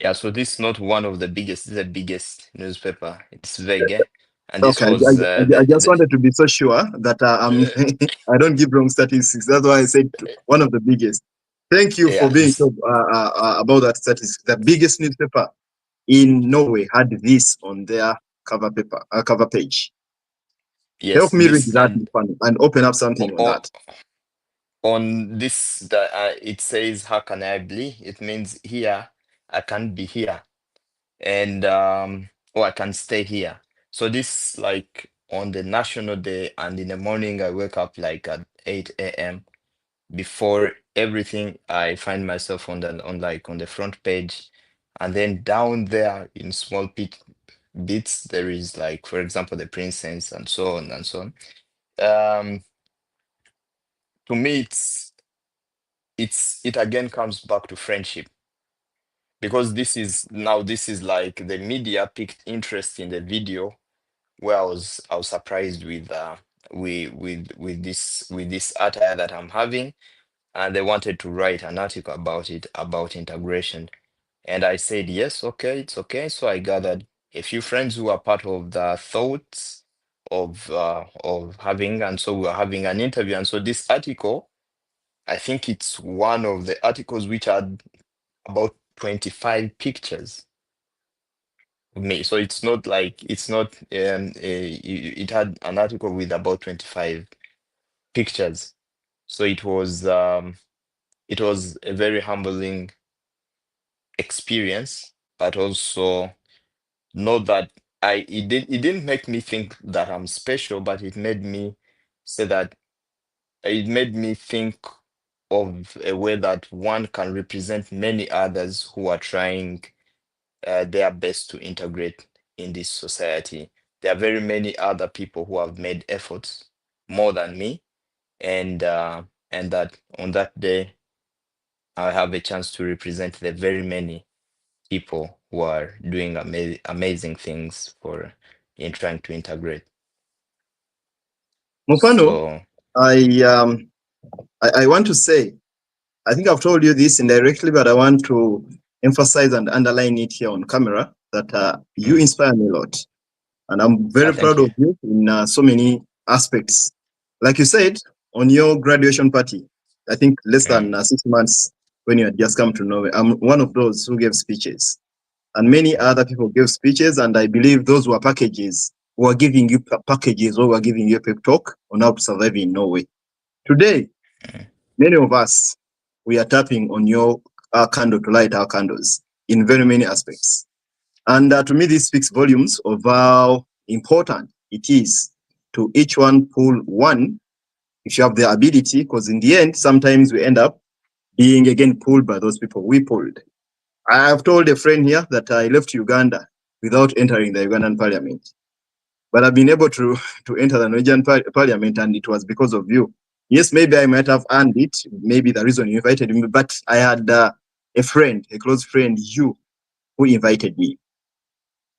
yeah, so this is not one of the biggest, this is the biggest newspaper. It's VG. And this Okay, was I just wanted to be so sure that I don't give wrong statistics. That's why I said one of the biggest. Thank you for yeah, being so about that statistics. The biggest newspaper in Norway had this on their cover page. yes, Help me read this that and open up something on on, that. on this it says, how can I be? It means here I can be here, and or I can stay here. So this like on the national day, and in the morning I wake up like at 8 a.m. Before everything, I find myself on the front page, And then down there in small bits, there is like, for example, the princess and so on and so on. To me, it again comes back to friendship, because this is like the media picked interest in the video, where I was surprised with this attire that I'm having, and they wanted to write an article about it, about integration. And I said, yes, okay, it's okay. So I gathered a few friends who are part of the thoughts of having, and so we were having an interview. And so this article, I think it's one of the articles which had about 25 pictures of me. So it's not it had an article with about 25 pictures. So it was a very humbling experience, but also not that it didn't make me think that I'm special, but it made me say that it made me think of a way that one can represent many others who are trying their best to integrate in this society. There are very many other people who have made efforts more than me, and that on that day I have a chance to represent the very many people who are doing amazing things for in trying to integrate. Mufano, So I want to say, I think I've told you this indirectly, but I want to emphasize and underline it here on camera that you inspire me a lot. And I'm very thank proud you. of you in so many aspects. Like you said, on your graduation party, I think less than 6 months when you had just come to Norway, I'm one of those who gave speeches. And many other people gave speeches, and I believe those were packages, who were giving you packages, or were giving you a pep talk on how to survive in Norway. Today, many of us, we are tapping on your candle to light our candles in very many aspects. And to me, this speaks volumes of how important it is to each one pull one if you have the ability, because in the end, sometimes we end up being again pulled by those people we pulled. I have told a friend here that I left Uganda without entering the Ugandan parliament. But I've been able to enter the Norwegian parliament, and it was because of you. Yes, maybe I might have earned it, maybe the reason you invited me, but I had a friend, a close friend, you, who invited me.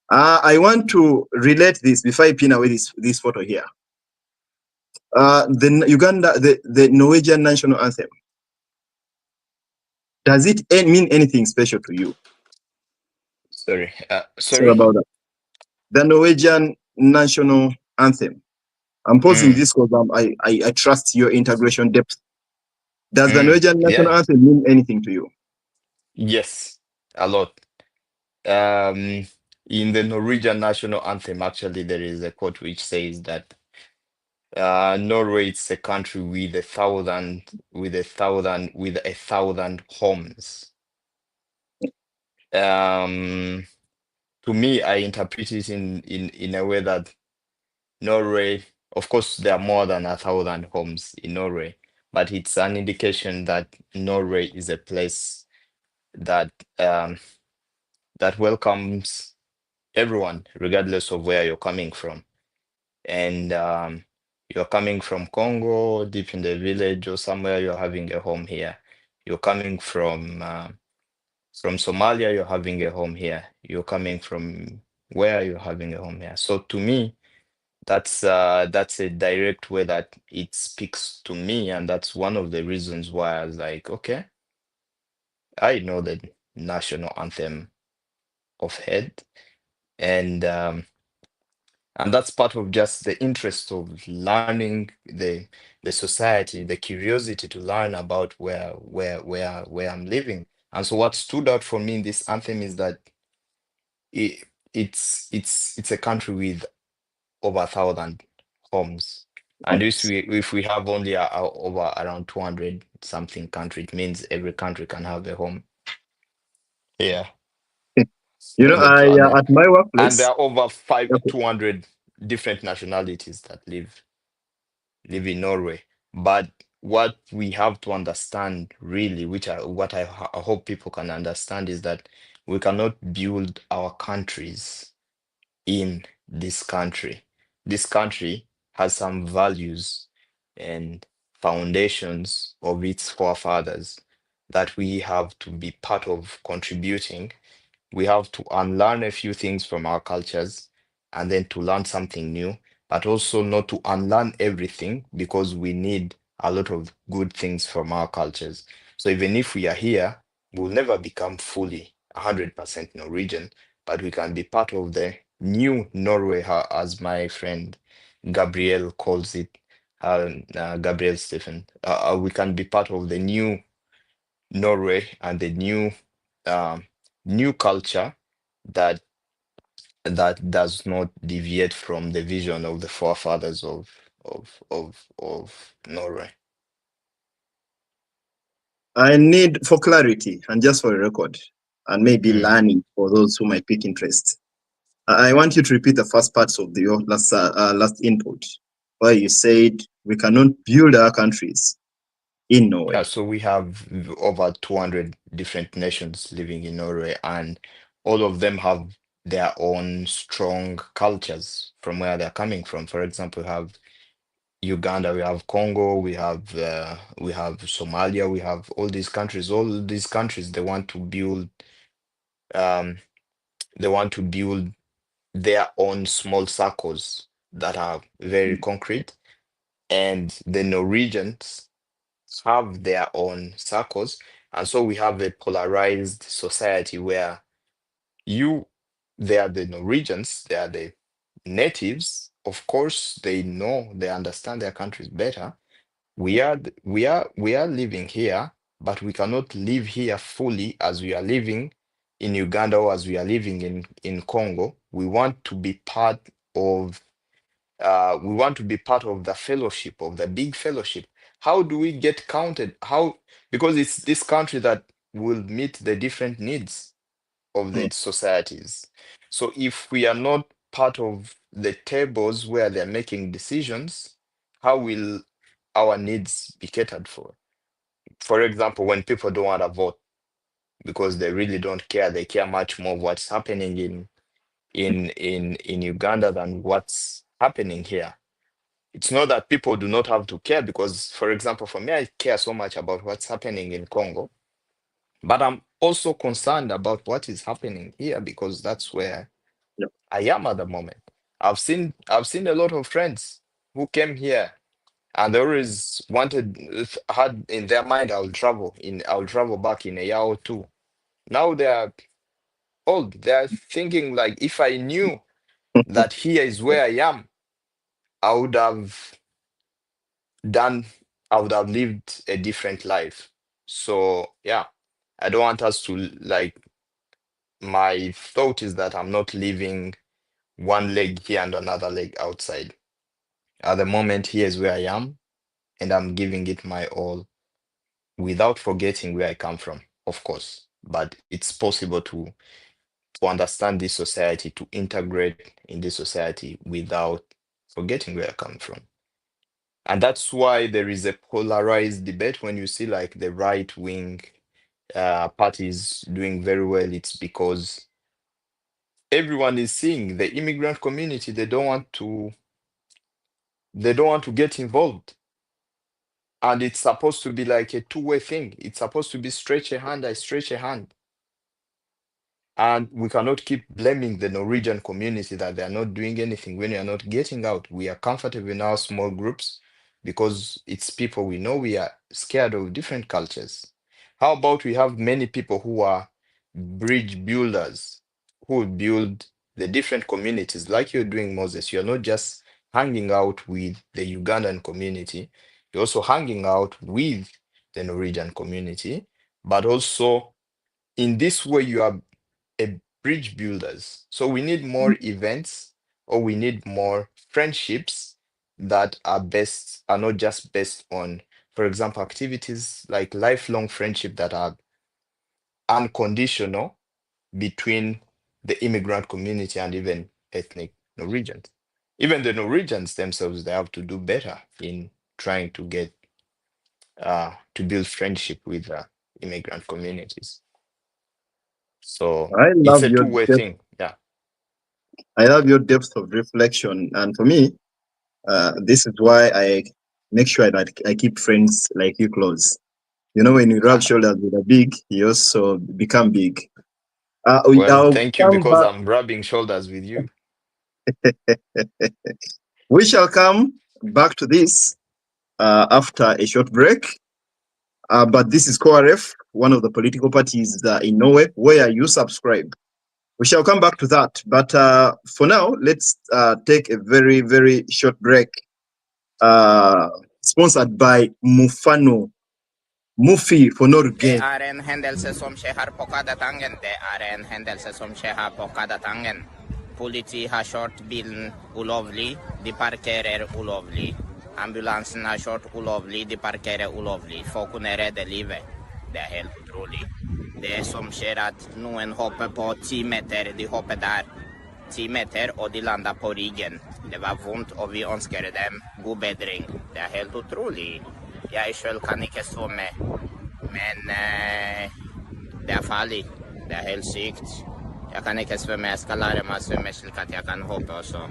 I want to relate this before I pin away this photo here. The Norwegian national anthem. Does it mean anything special to you? Sorry. Sorry Sorry. about that. The Norwegian national anthem. I'm posing this because I trust your integration depth. Does the Norwegian national Yeah. anthem mean anything to you? Yes, a lot. In the Norwegian national anthem, actually, there is a quote which says that Norway is a country with a thousand homes. To me, I interpret it in a way that Norway, of course, there are more than 1,000 homes in Norway, but it's an indication that Norway is a place that that welcomes everyone, regardless of where you're coming from. And you're coming from Congo, deep in the village, or somewhere, you're having a home here. You're coming from Somalia, you're having a home here. You're coming from where you're having a home here. So to me, that's a direct way that it speaks to me, and that's one of the reasons why I was like, okay, I know the national anthem of head, and that's part of just the interest of learning the society, the curiosity to learn about where I'm living. And so what stood out for me in this anthem is that it, it's a country with over 1,000 homes. And if we have only over around 200 something country, it means every country can have a home. Yeah. You know, at my And there workplace, are over okay, 200 different nationalities that live in Norway. But what we have to understand really, what I hope people can understand, is that we cannot build our countries in this country. This country has some values and foundations of its forefathers that we have to be part of contributing. We have to unlearn a few things from our cultures and then to learn something new, but also not to unlearn everything because we need a lot of good things from our cultures. So even if we are here, we'll never become fully 100% Norwegian, but we can be part of the new Norway, as my friend Gabriel calls it, Gabriel Stephen. We can be part of the new Norway and the um, new culture that does not deviate from the vision of the forefathers of Norway. I need, for clarity and just for a record, and maybe Mm. learning for those who might pick interest. I want you to repeat the first parts of your last input, where you said we cannot build our countries in Yeah, Norway. so we have over 200 different nations living in Norway, and all of them have their own strong cultures from where they're coming from. For example, we have Uganda, we have Congo, we have Somalia, we have all these countries. All these countries um, they want to build their own small circles that are very concrete, and the Norwegians have their own circles, and so we have a polarized society where you they are the Norwegians, they are the natives. Of course, they understand their countries better. We are living here, but we cannot live here fully as we are living in Uganda or as we are living in Congo. Of we want to be part of the fellowship, of the big fellowship. How do we get counted? How? Because it's this country that will meet the different needs of the societies. So if we are not part of the tables where they're making decisions, how will our needs be catered for? For example, when people don't want to vote because they really don't care, they care much more what's happening in Uganda than what's happening here. It's not that people do not have to care because, for example, for me, I care so much about what's happening in Congo, but I'm also concerned about what is happening here because that's where Yep. I am at the moment. I've seen a lot of friends who came here and they always had in their mind I'll travel back in a year or two. Now they are old. They are thinking like if I knew that here is where I am, I would have done I would have lived a different life. So yeah, I don't want us to like my thought is that I'm not living one leg here and another leg outside. At the moment, here is where I am, and I'm giving it my all without forgetting where I come from, of course. But it's possible to understand this society, to integrate in this society without forgetting where I come from. And that's why there is a polarized debate when you see like the right wing parties doing very well. It's because everyone is seeing the immigrant community. They don't want to get involved. And it's supposed to be like a two-way thing. It's supposed to be stretch a hand, I stretch a hand. And we cannot keep blaming the Norwegian community that they are not doing anything when we are not getting out. We are comfortable in our small groups because it's people we know. We are scared of different cultures. How about we have many people who are bridge builders, who build the different communities like you're doing, Moses? You're not just hanging out with the Ugandan community, you're also hanging out with the Norwegian community, but also in this way you are a bridge builders. So we need more events or we need more friendships that are not just based on, for example, activities like lifelong friendship that are unconditional between the immigrant community and even ethnic Norwegians. Even the Norwegians themselves, they have to do better in trying to build friendship with immigrant communities. So I it's love a your two-way depth. thing. Yeah. I love your depth of reflection, and for me, this is why I make sure that I keep friends like you close. You know, when you rub shoulders with a big, you also become big. Well, I'll thank you come because back. I'm rubbing shoulders with you. We shall come back to this after a short break. But this is KORF, one of the political parties in Norway, where you subscribe. We shall come back to that. But for now, let's take a very, very short break. Sponsored by Mufano. Mufi for no Det gain. är en händelse som sker här på Kadatangen. Det är en händelse som sker här på Kadatangen. Politi har kört bilen olovlig. De parkerar olovlig. Ambulansen har kört olovlig. De parkerar olovlig. Folk kunde rädda livet. Det är helt otroligt. Det som sker att någon hoppar på 10 meter. De hoppar där 10 meter och de landar på ryggen. Det var ont och vi önskade dem god bedring. Det är helt otroligt. Jag själv kan inte stå med. Men det är farligt. Det är helt sykt. Jag kan inte svömma. Jag ska lära mig svömma så att jag kan hoppa och så.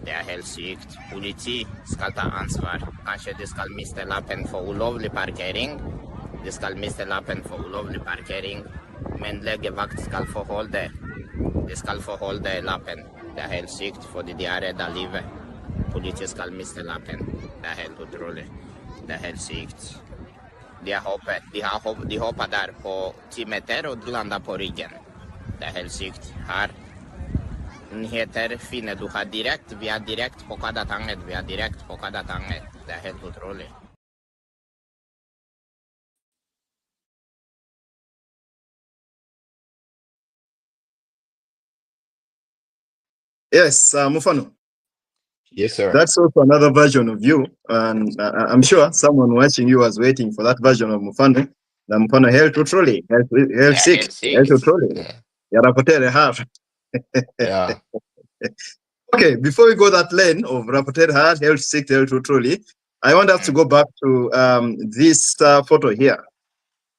Det är helt sykt. Politi ska ta ansvar. Kanske de ska mista lappen för olovlig parkering. De ska mista lappen för olovlig parkering. Men lägevakt ska få hålla. De ska få hålla lappen. Det är helt sykt för de har räddat livet. Politi ska mista lappen. Det är helt otroligt. Det är helt sykt. De hoppar där på 10 meter och landar på ryggen. Det är helt sykt. Här nyheter finner du här direkt. Vi är direkt på Kadatanget. Det är helt otroligt. Yes, Mufano. Yes, sir. That's also another version of you. And I'm sure someone watching you was waiting for that version of Mufano. The Mufano held to trolley, held Det är sick, helt held to sykt. trolley. Yarapotere have. Ja. Okay, before we go that lane of Rapotere hard, held sick, held to trolley, I want us to go back to this photo here.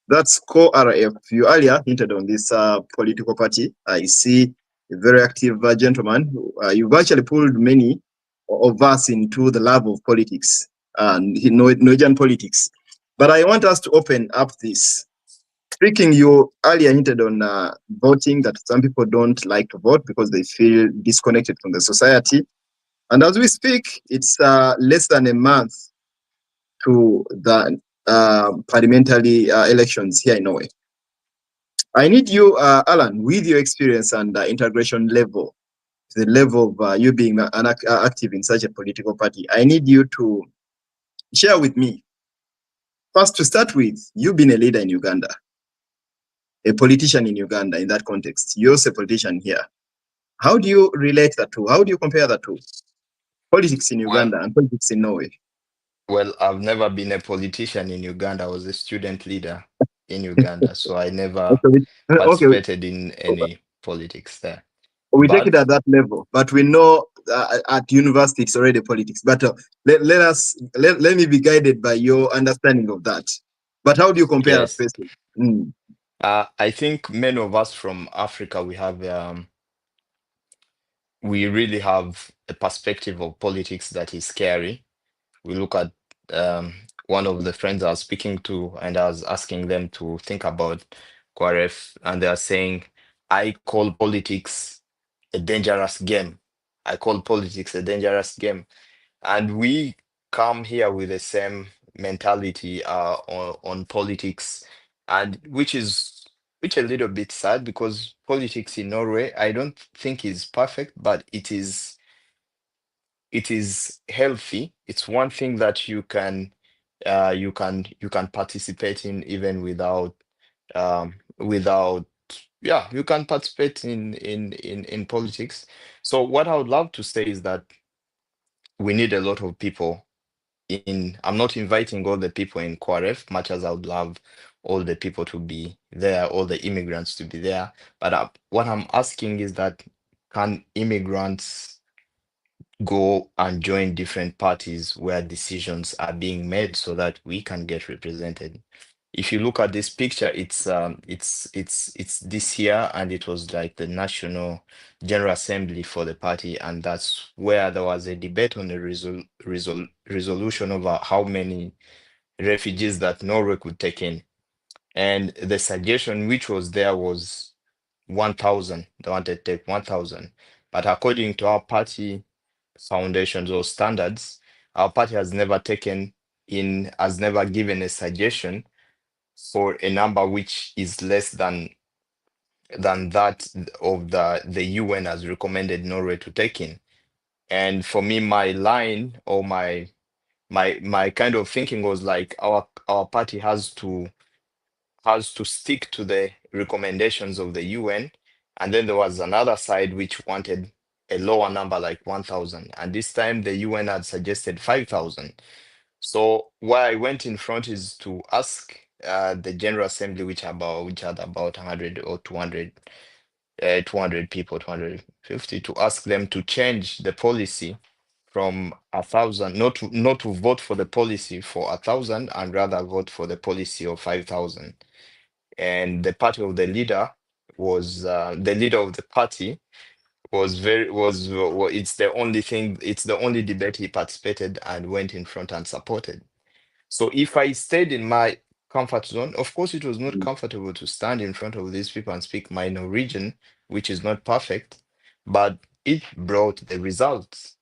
That's KRF. You earlier hinted on this political party. I see a very active gentleman. You've actually pulled many of us into the lab of politics and Norwegian politics. But I want us to open up this. Speaking, you earlier hinted on voting, that some people don't like to vote because they feel disconnected from the society. And as we speak, it's less than a month to the parliamentary elections here in Norway. I need you, Alan, with your experience and integration level, the level of you being active in such a political party, I need you to share with me. First, to start with, you've been a leader in Uganda, a politician in Uganda in that context. You're also a politician here. How do you relate the two? How do you compare the two? Politics in Uganda and politics in Norway. Well, I've never been a politician in Uganda. I was a student leader in Uganda, so I never Okay, participated in any politics there. we take it But at that level, but we know at university it's already politics. But let me be guided by your understanding of that. But how do you compare yes, spaces? I think many of us from Africa, we really have a perspective of politics that is scary. We look at one of the friends I was speaking to, and I was asking them to think about Kwaref, and they are saying, I call politics a dangerous game. I call politics a dangerous game. And we come here with the same mentality on politics, and which a little bit sad because politics in Norway, I don't think is perfect, but it is healthy. It's one thing that you can participate in even without yeah, you can participate in politics. So what I would love to say is that we need a lot of people in. I'm not inviting all the people in Kwaref, much as I would love all the people to be there, all the immigrants to be there. But what I'm asking is that can immigrants go and join different parties where decisions are being made so that we can get represented? if you look at this picture, it's this year, and it was like the National General Assembly for the party, and that's where there was a debate on the resolution over how many refugees that Norway could take in. And the suggestion which was there was 1,000. They wanted to take 1,000. But according to our party foundations or standards, our party has never given a suggestion for a number which is less than that of the UN has recommended Norway to take in. And for me, my line or my kind of thinking was like our party has to stick to the recommendations of the UN. And then there was another side which wanted a lower number, like 1,000. And this time the UN had suggested 5,000. So why I went in front is to ask the General Assembly, which had about 100 or 200, 200 people, 250, to ask them to change the policy from 1,000, not to vote for the policy for 1,000, and rather vote for the policy of 5,000. And the party of the leader was the leader of the party was very was it's the only thing, it's the only debate he participated and went in front and supported. So if I stayed in my comfort zone, of course it was not comfortable to stand in front of these people and speak my Norwegian, which is not perfect, but it brought the results.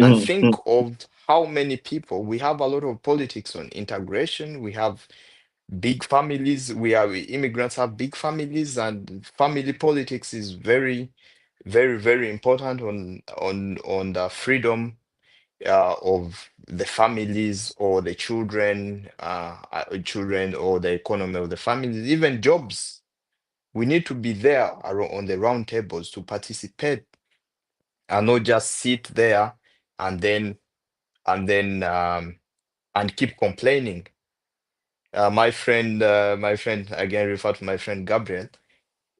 And Mm, think mm, of how many people we have. A lot of politics on integration. We have big families. Immigrants have big families, and family politics is very, very, very important on the freedom of the families or the children or the economy of the families, even jobs. We need to be there on the round tables to participate and not just sit there and then and keep complaining. My friend again, refer to my friend Gabriel.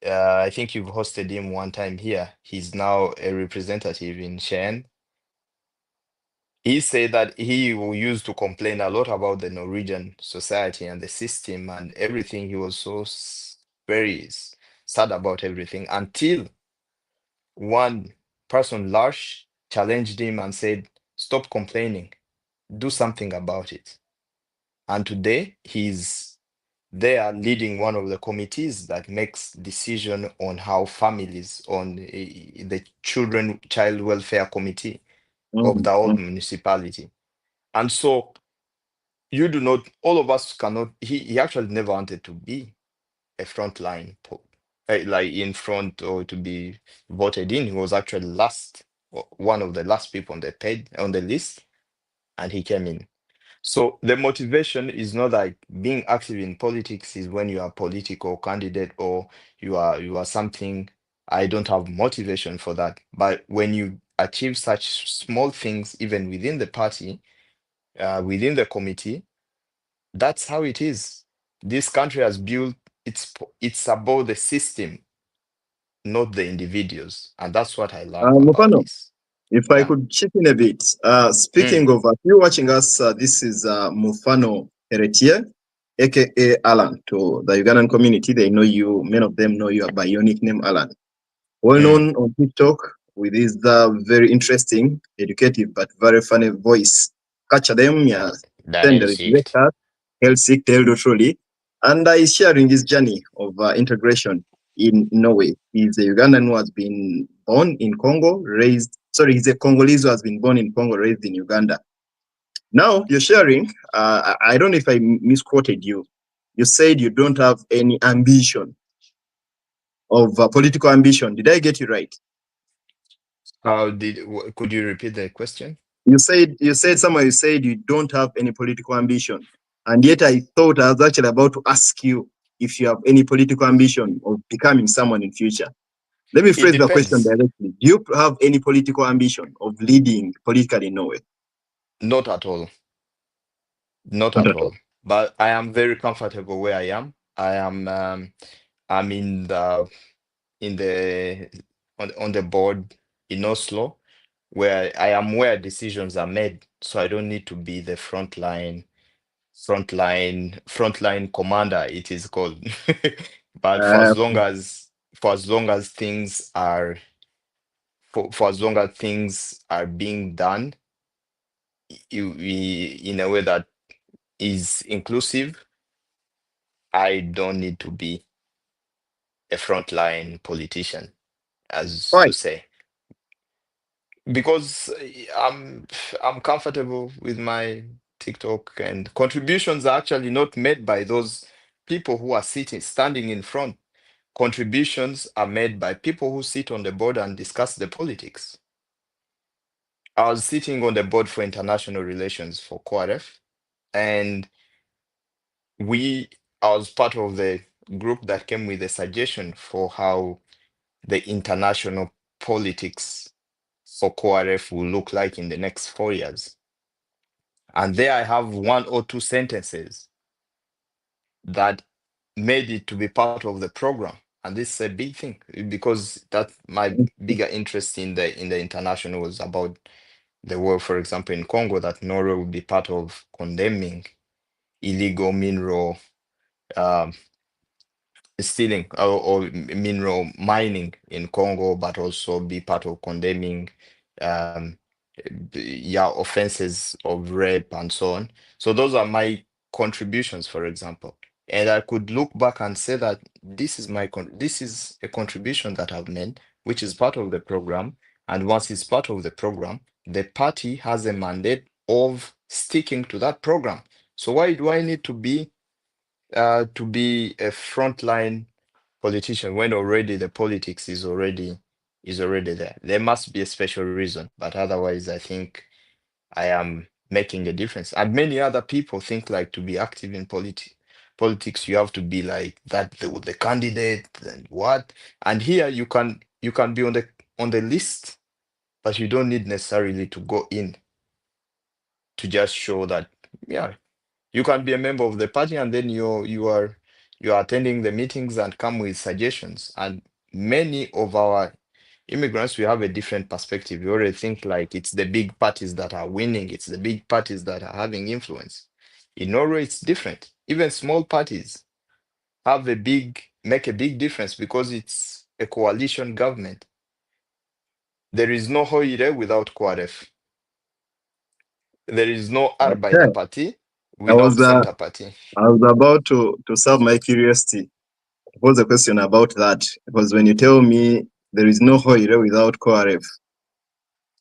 I think you've hosted him one time here. He's now a representative in Cheyenne. He said that he used to complain a lot about the Norwegian society and the system and everything. He was so very sad about everything until one person, Lars, challenged him and said, "Stop complaining, do something about it." And today he's there leading one of the committees that makes decision on how families, on the child welfare committee of mm, the whole mm. municipality. And so you do not, all of us cannot, he actually never wanted to be a frontline, like in front or to be voted in. He was actually last, one of the last people on the list, and he came in. So the motivation is not like being active in politics is when you are a political candidate or you are something. I don't have motivation for that. But when you achieve such small things, even within the party, within the committee, that's how it is. This country has built, it's about the system, not the individuals. And that's what I love about Mufano, this. if I Yeah. could chip in a bit, Mm, speaking of, if you're watching us, this is Mufano Heritier, aka Alan, to the Ugandan community. They know you, many of them know you by your nickname Alan. Well mm. known on TikTok with his very interesting, educative, but very funny voice. Catch them, yeah, Där send är the sikt. health sick, tell truly. And he's sharing his journey of integration in Norway. He's a Ugandan who has been born in Congo, he's a Congolese who has been born in Congo, raised in Uganda. Now you're sharing, I don't know if I misquoted you. You said you don't have any ambition of political ambition. Did I get you right? Could you repeat the question? You said somewhere you said you don't have any political ambition, and yet I thought I was actually about to ask you if you have any political ambition of becoming someone in future. Let me It phrase the question depends. directly. Do you have any political ambition of leading politically in Norway? Not at all. Not Not at at all. all. But I am very comfortable where I am. I'm in the on the board in Oslo, where I am where decisions are made. So I don't need to be the front line frontline commander, it is called. But Uh, for as long as things are for as long as things are being done in a way that is inclusive, I don't need to be a frontline politician, as why? to say, because I'm comfortable with my TikTok, and contributions are actually not made by those people who are standing in front. Contributions are made by people who sit on the board and discuss the politics. I was sitting on the board for international relations for QRF, and I was part of the group that came with a suggestion for how the international politics for QRF will look like in the next 4 years. And there I have 1 or 2 sentences that made it to be part of the program. And this is a big thing because that my bigger interest in the international was about the war, for example, in Congo, that Norway would be part of condemning illegal mineral um, stealing or mineral mining in Congo, but also be part of condemning um, offenses of rape and so on. So those are my contributions, for example. And I could look back and say that this is a contribution that I've made, which is part of the program. And once it's part of the program, the party has a mandate of sticking to that program. So why do I need to be a frontline politician when already the politics is already there? There must be a special reason, but otherwise, I think I am making a difference. And many other people think like to be active in politics, you have to be like that the candidate and what. And here you can be on the list, but you don't need necessarily to go in to just show that, yeah, you can be a member of the party, and then you are attending the meetings and come with suggestions. And many of our immigrants, we have a different perspective. We already think like it's the big parties that are winning, it's the big parties that are having influence. In Norway, it's different. Even small parties make a big difference because it's a coalition government. There is no Hoire without QRF. There is no Okay. Arbeiderparti I was without Center Party. I was about to serve my curiosity. Pose a question about that because when you tell me there is no Hoire without QRF,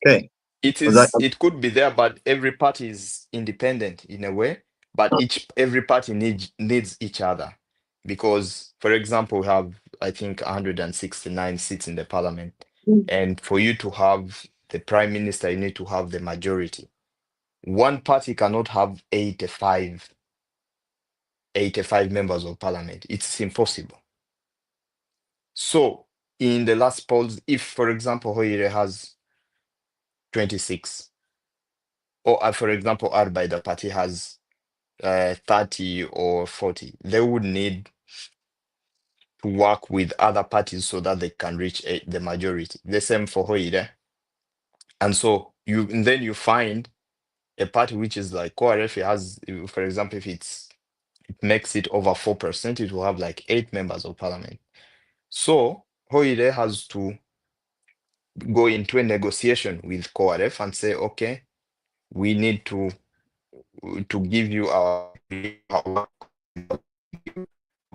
okay, was that It could be there, but every party is independent in a way, but every party needs each other. Because, for example, we have, I think, 169 seats in the parliament. And for you to have the prime minister, you need to have the majority. One party cannot have 85 members of parliament. It's impossible. So in the last polls, if, for example, Hoire has 26, or for example, Arbeiter Party has 30 or 40, they would need to work with other parties so that they can reach the majority. The same for Hoire. And so then you find a party which is like QRF has, for example, if it makes it over 4%, it will have like 8 members of parliament. So Hoire has to go into a negotiation with QRF and say, okay, we need to give you our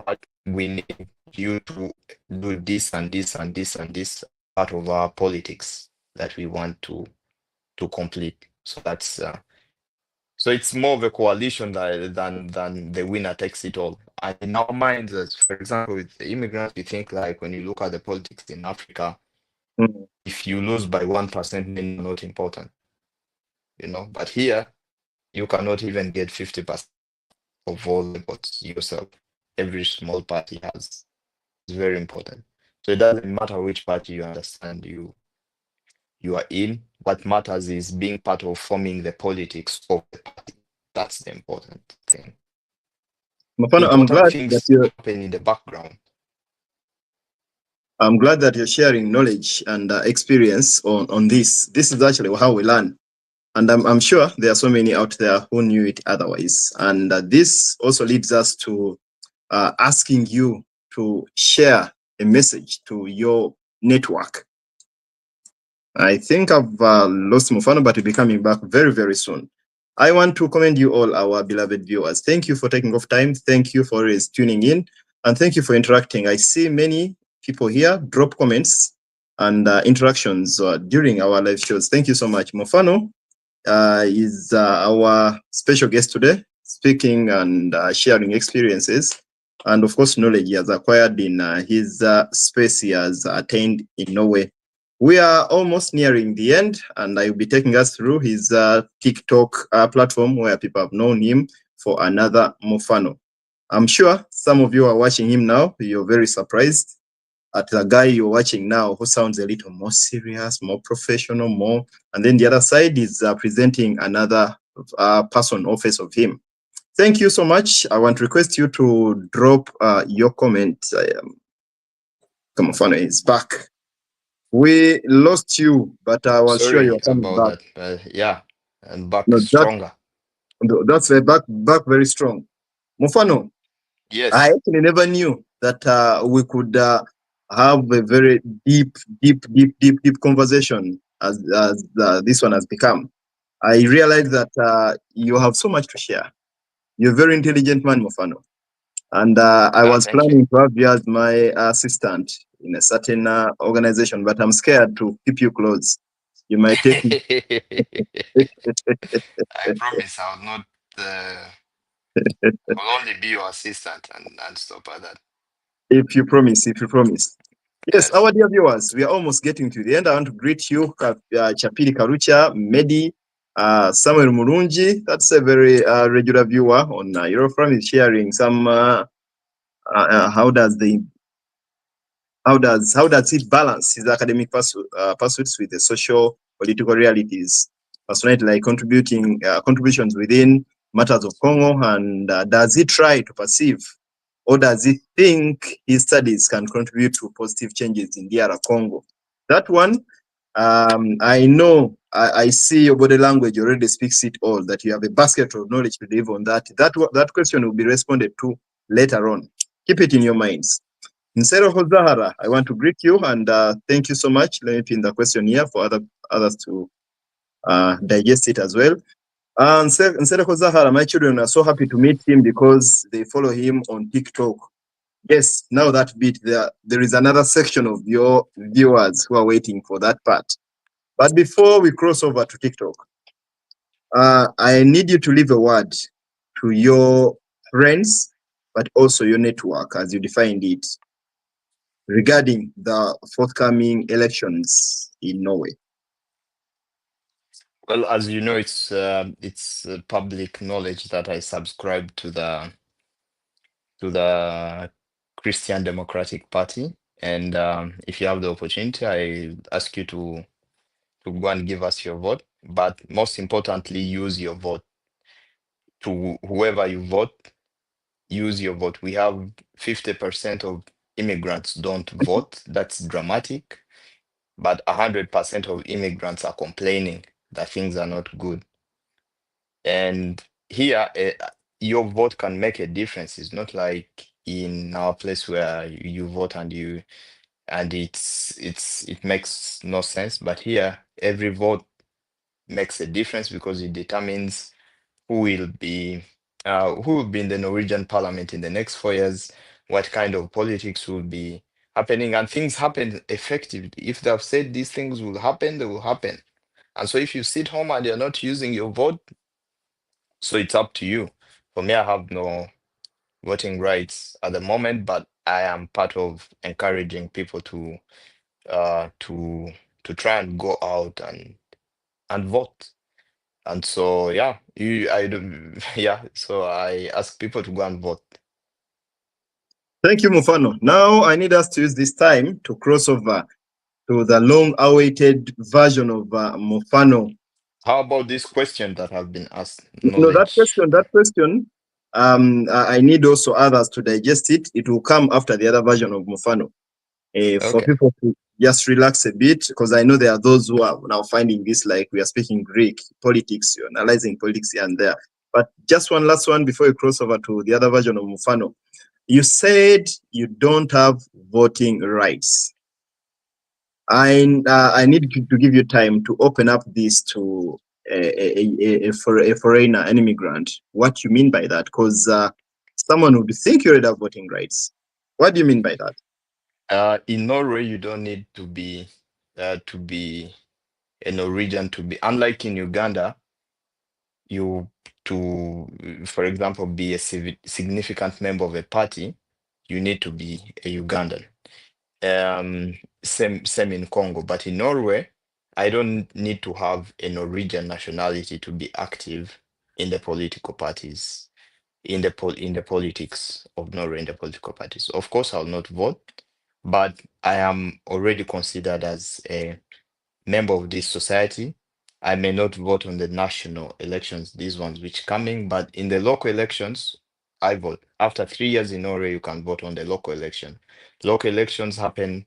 but we need you to do this and this and this and this part of our politics that we want to complete. So that's so it's more of a coalition than the winner takes it all. And in our minds, as for example, with the immigrants, we think like when you look at the politics in Africa, Mm. if you lose by 1%, then you're not important, But here, you cannot even get 50% of all the votes yourself. Every small party has. It's very important. So it doesn't matter which party you understand you are in. What matters is being part of forming the politics of the party. That's the important thing. Mufano, Important things happen in the background. I'm glad that you're sharing knowledge and experience on this. This is actually how we learn. And I'm sure there are so many out there who knew it otherwise. And this also leads us to asking you to share a message to your network. I think I've lost Mufano, but he'll be coming back very, very soon. I want to commend you all, our beloved viewers. Thank you for taking off time. Thank you for always tuning in. And thank you for interacting. I see many people here drop comments and interactions during our live shows. Thank you so much. Mufano is our special guest today, speaking and sharing experiences. And of course, knowledge he has acquired in his space he has attained in Norway. We are almost nearing the end, and I will be taking us through his TikTok platform where people have known him for another Mufano. I'm sure some of you are watching him now. You're very surprised at the guy you're watching now who sounds a little more serious, more professional, more. And then the other side is presenting another person or face of him. Thank you so much. I want to request you to drop your comment. Mufano is back. We lost you, but I was sure you were coming back. That. Yeah, and back stronger. That's back very strong. Mufano, yes. I actually never knew that we could have a very deep conversation as this one has become. I realized that you have so much to share. You're a very intelligent man, Mufano. And I was planning to have you as my assistant in a certain organization, but I'm scared to keep you close. You might take me. I promise I'll not. I'll only be your assistant and stop at that. If you promise. Yes, our dear viewers, we are almost getting to the end. I want to greet you, Chapili Karucha, Medi, Samuel Murunji. That's a very regular viewer on Eurofram. Is sharing some. How does it balance his academic pursuits with the social political realities? Personally, like contributions within matters of Congo, and does he try to perceive, or does he think his studies can contribute to positive changes in DR Congo? That one, I know, I see your body language already speaks it all, that you have a basket of knowledge to live on that. That question will be responded to later on. Keep it in your minds. Nsero Hozahara, I want to greet you and thank you so much. Let me pin the question here for others to digest it as well. Nsero Hozahara, my children are so happy to meet him because they follow him on TikTok. Yes, now that bit there is another section of your viewers who are waiting for that part. But before we cross over to TikTok, I need you to leave a word to your friends, but also your network as you defined it, regarding the forthcoming elections in Norway. Well, as you know, it's public knowledge that I subscribe to the Christian Democratic Party, and if you have the opportunity, I ask you to go and give us your vote. But most importantly, use your vote. To whoever you vote, use your vote. We have 50% of immigrants don't vote. That's dramatic. But 100% of immigrants are complaining that things are not good. And here, your vote can make a difference. It's not like in our place where you vote and it makes no sense. But here, every vote makes a difference because it determines who will be in the Norwegian parliament in the next 4 years, what kind of politics will be happening, and things happen effectively. If they have said these things will happen, they will happen. And so if you sit home and you're not using your vote, so it's up to you. For me, I have no voting rights at the moment, but I am part of encouraging people to try and go out and vote. And so yeah, so I ask people to go and vote. Thank you, Mufano. Now I need us to use this time to cross over to the long-awaited version of Mufano. How about this question that have been asked? No, that question, I need also others to digest it. It will come after the other version of Mufano. for Okay. people to just relax a bit, because I know there are those who are now finding this like we are speaking Greek, politics, you're analyzing politics here and there. But just one last one before you cross over to the other version of Mufano. You said you don't have voting rights. I need to give you time to open up this to a foreigner, an immigrant. What you mean by that? Because someone would think you already have voting rights. What do you mean by that? In Norway, you don't need to be a Norwegian to be, unlike in Uganda, you to, for example, be a significant member of a party, you need to be a Ugandan. Same in Congo, but in Norway, I don't need to have a Norwegian nationality to be active in the political parties, in the politics of Norway, in the political parties. Of course, I'll not vote, but I am already considered as a member of this society. I may not vote on the national elections, these ones which coming, but in the local elections, I vote. After 3 years in Norway, you can vote on the local election. Local elections happen,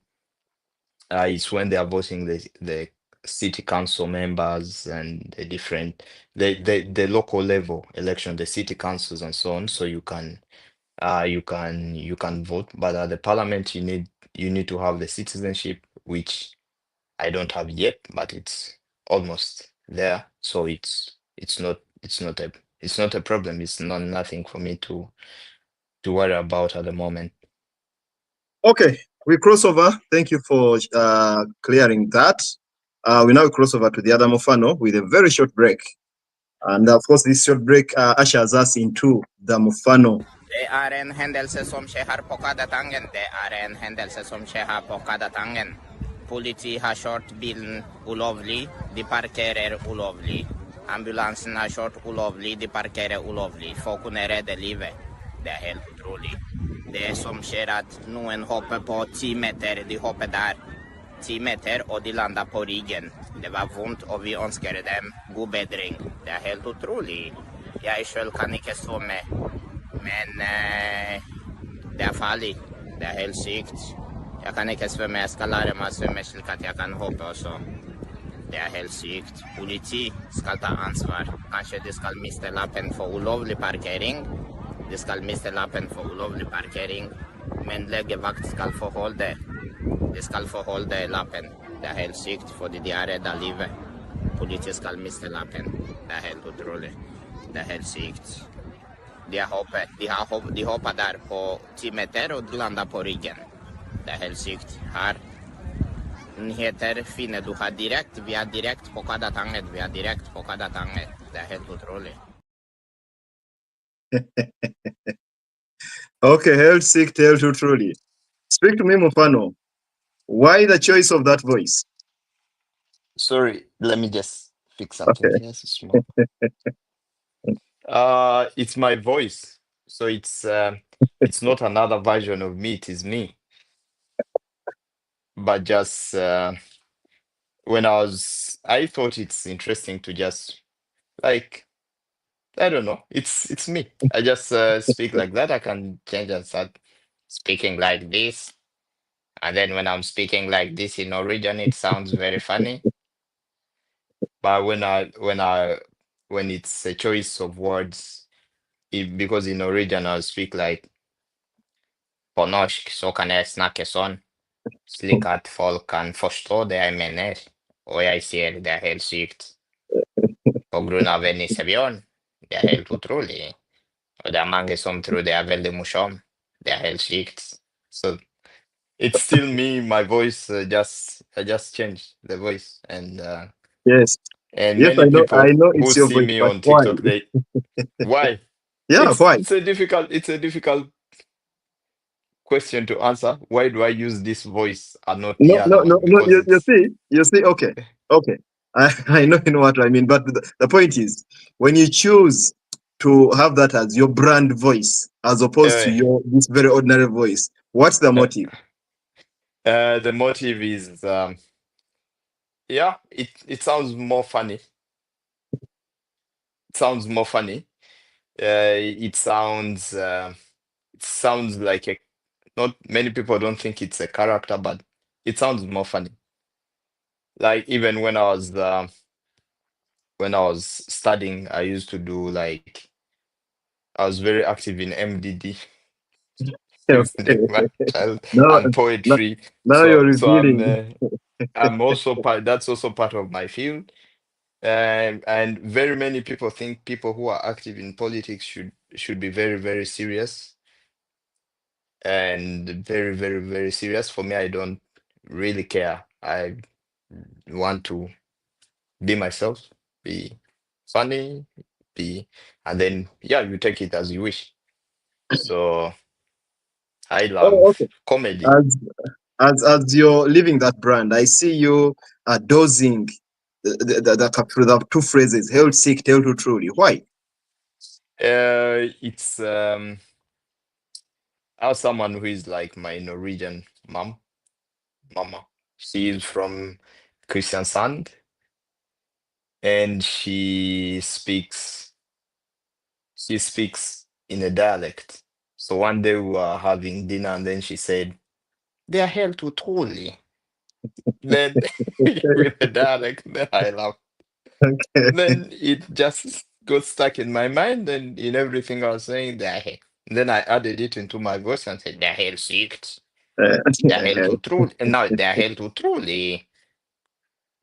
it's when they are voting the city council members and the different the local level election, the city councils and so on. So you can vote, but at the parliament you need to have the citizenship, which I don't have yet, but it's almost there. So it's not a problem. It's not nothing for me to worry about at the moment. Okay, we cross over. Thank you for clearing that. We now cross over to the other Mufano with a very short break. And of course, this short break ushers us into the Mufano. Det är en händelse som sker här på Kadatangen. Det är en händelse som sker här på Kadatangen. Politi har kört bilen olovlig. De parkerar olovlig. Ambulansen har kört olovlig. De parkerar olovlig. Folk kunde rädda livet. Det är helt otroligt. Det som sker att någon hoppar på 10 meter. De hoppar där 10 meter och de landar på ryggen. Det var ont och vi önskade dem god bedring. Det är helt otroligt. Jag själv kan inte stå med. Men det är farligt. Det är helt sykt. Jag kan inte svömma. Jag ska lära mig att svömma så att jag kan hoppa och så. Det är helt sykt. Politi ska ta ansvar. Kanske de ska mista lappen för olovlig parkering. De ska mista lappen för olovlig parkering. Men lägevakt ska få hålla det. De ska få hålla lappen. Det är helt sykt för de har räddat livet. Politi ska mista lappen. Det är helt otroligt. Det är helt sykt. De hoppar där på 10 meter och landar på ryggen. Det är helt sykt. Här nyheter finner du här direkt. Vi är direkt på Kadatanget. Det är helt otroligt. Okay, helt sick, helt truly. Speak to me, Mufano. Why the choice of that voice? Sorry, let me just fix something Okay. here. So small. It's my voice, so it's not another version of me. It is me. But just when I thought it's interesting to just like, I don't know. It's me. I just speak like that. I can change and start speaking like this, and then when I'm speaking like this in Norwegian, it sounds very funny. But when it's a choice of words, because in Norwegian I'll speak like på norsk så kan jeg snakke sånn, slik at folk kan forstå det jeg mener. Og jeg sier det er helt sykt på grunn av en nisebjørn. Det er helt utrolig. Og det er mange som tror det er veldig morsomt. Det er helt sykt. So it's still me, my voice, I just changed the voice. And Yes. and Yes, many I know people who it's your see voice, me but on why? TikTok, why? Yeah, why? It's a difficult question to answer. Why do I use this voice and not the other one? Because You see, okay. I know you know what I mean, but the point is, when you choose to have that as your brand voice, as opposed to this very ordinary voice, what's the motive? The motive is, it sounds more funny. It sounds more funny. It sounds like Not many people don't think it's a character, but it sounds more funny. Like even when I was studying, I used to do like I was very active in MDD, Okay. music, my child, Now, and now, poetry. now you're So revealing. I'm also part. That's also part of my field. And very many people think people who are active in politics should be very, very serious and very, very, very serious. For me, I don't really care. I want to be myself, be funny, be, and then yeah, you take it as you wish. So I Oh, love okay. comedy. As as you're living that brand, I see you dosing the two phrases: "Held sick, tell to truly." Why? It's I have someone who is like my Norwegian mama. She is from Kristiansand, and she speaks in a dialect. So one day we were having dinner, and then she said, "They are helt utrolig." Then with the dialect, then I laughed. Then it just got stuck in my mind, and in everything I was saying, they're hell. Then I added it into my voice and said, "They're helt sykt. They're helt utrolig." And now they're helt utrolig.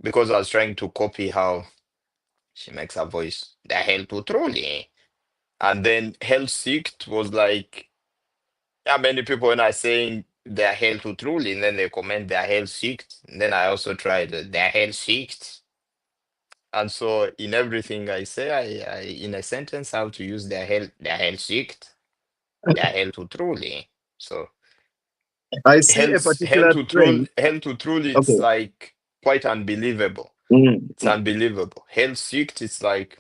Because I was trying to copy how she makes her voice. They're helt utrolig. And then helt sykt was like, yeah, many people when I saying they're helt utrolig, and then they comment they're helt sykt. And then I also tried they're helt sykt. And so in everything I say, I in a sentence, I have to use they're helt sykt, they're helt utrolig. So I see a particular trend. helt utrolig, it's Okay. like quite unbelievable. Mm, It's mm. unbelievable. Helt sykt, it's like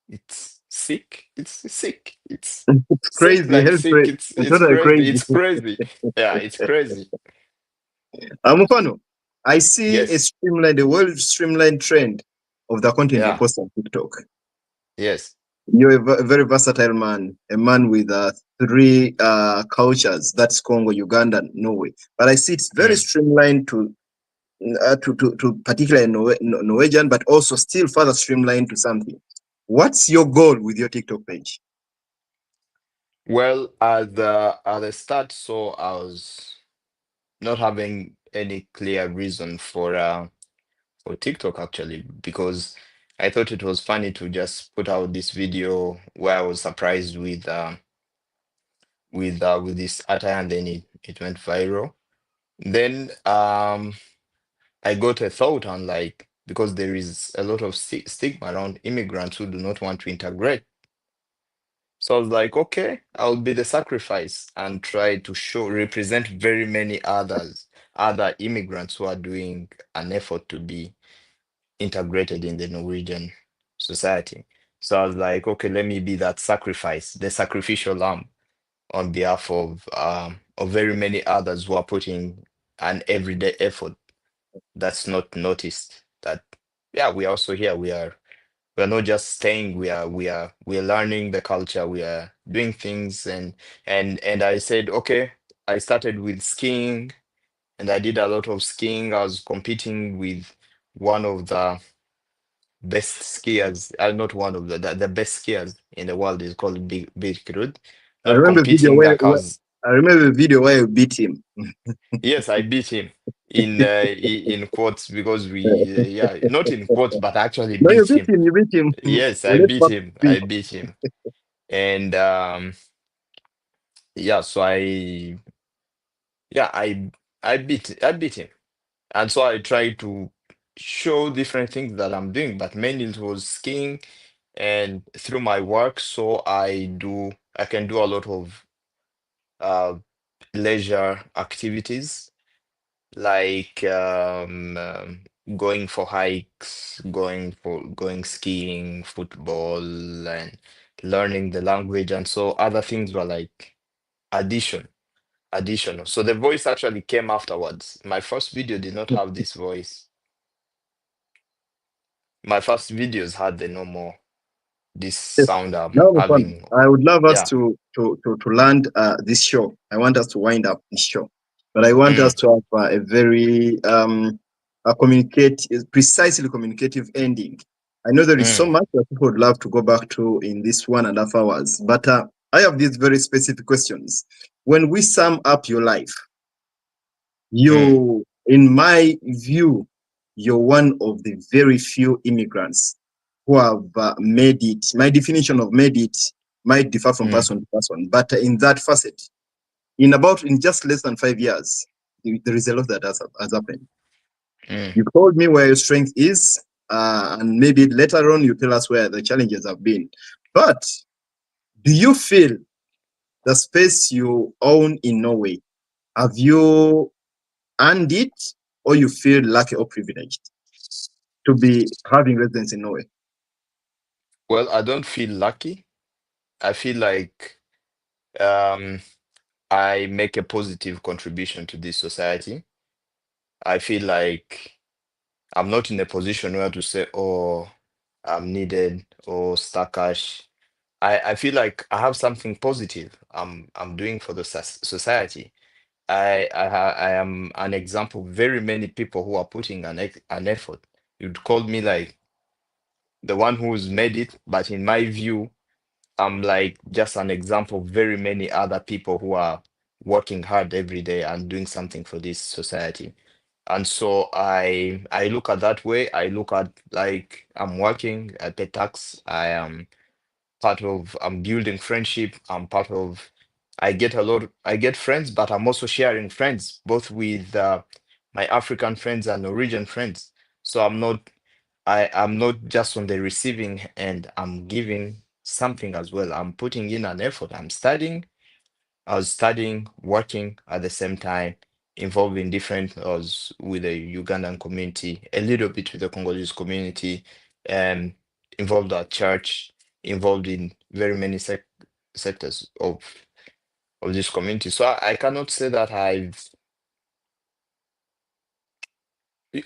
it's sick. It's sick. It's It's sick crazy. like Hell, sick. it's It's totally crazy. crazy. It's crazy. Yeah, it's crazy. Mufano, I see a Yes. streamlined, a well streamlined trend of the content you Yeah. post on TikTok. Yes. You're a very versatile man, a man with three cultures. That's Congo, Uganda, and Norway. But I see it's very Mm. streamlined to particularly Norwegian, but also still further streamlined to something. What's your goal with your TikTok page? Well, at the start, so I was not having any clear reason for TikTok actually, because I thought it was funny to just put out this video where I was surprised with this attire, and then it went viral. Then I got a thought on like, because there is a lot of stigma around immigrants who do not want to integrate. So I was like, okay, I'll be the sacrifice and try to represent very many other immigrants who are doing an effort to be integrated in the Norwegian society. So I was like, okay, let me be that sacrifice, the sacrificial lamb on behalf of very many others who are putting an everyday effort that's not noticed. That yeah, we are also here. We are not just staying. We are learning the culture. We are doing things, and I said, okay. I started with skiing, and I did a lot of skiing. I was competing with one of the best skiers. Not one of the best skiers in the world is called Big Krud. I Not remember a video competing like I was. I remember a video where you beat him. Yes, I beat him in quotes because yeah, not in quotes, but I actually No, you beat beat him. him. You beat him. Yes, I Well, let's beat back him. speak. I beat him. And yeah, so yeah, I beat him. And so I try to show different things that I'm doing, but mainly it was skiing and through my work, so I can do a lot of uh leisure activities like going for hikes, going skiing, football, and learning the language. And so other things were like addition, additional. So the voice actually came afterwards. My first video did not have this voice. My first videos had this Yes. sound I'm Now, Mufano, having. I would love us Yeah. to land this show. I want us to wind up this show, but I want us Mm, to have a very precisely communicative ending. I know there is so mm, much that people would love to go back to in this 1.5 hours, but I have these very specific questions. When we sum up your life, mm, you, in my view, you're one of the very few immigrants who have made it. My definition of made it might differ from mm, person to person, but in that facet, in just less than 5 years, there is a lot that has happened. mm. You told me where your strength is, and maybe later on you tell us where the challenges have been. But do you feel the space you own in Norway, have you earned it, or you feel lucky or privileged to be having residence in Norway? Well, I don't feel lucky. I feel like um, I make a positive contribution to this society. I feel like I'm not in a position where to say, oh, I'm needed or stackash. I feel like I have something positive I'm doing for the society. I am an example. Very many people who are putting an effort. You'd call me like the one who's made it, but in my view, I'm like just an example of very many other people who are working hard every day and doing something for this society. And so I look at that way. I look at like I'm working, I pay tax, I'm building friendship, I get friends, but I'm also sharing friends, both with my African friends and Norwegian friends. So I'm not just on the receiving end, I'm giving something as well. I'm putting in an effort. I was studying, working at the same time, involved in different, I was with the Ugandan community, a little bit with the Congolese community, um, involved at church, involved in very many sectors of this community. So I cannot say that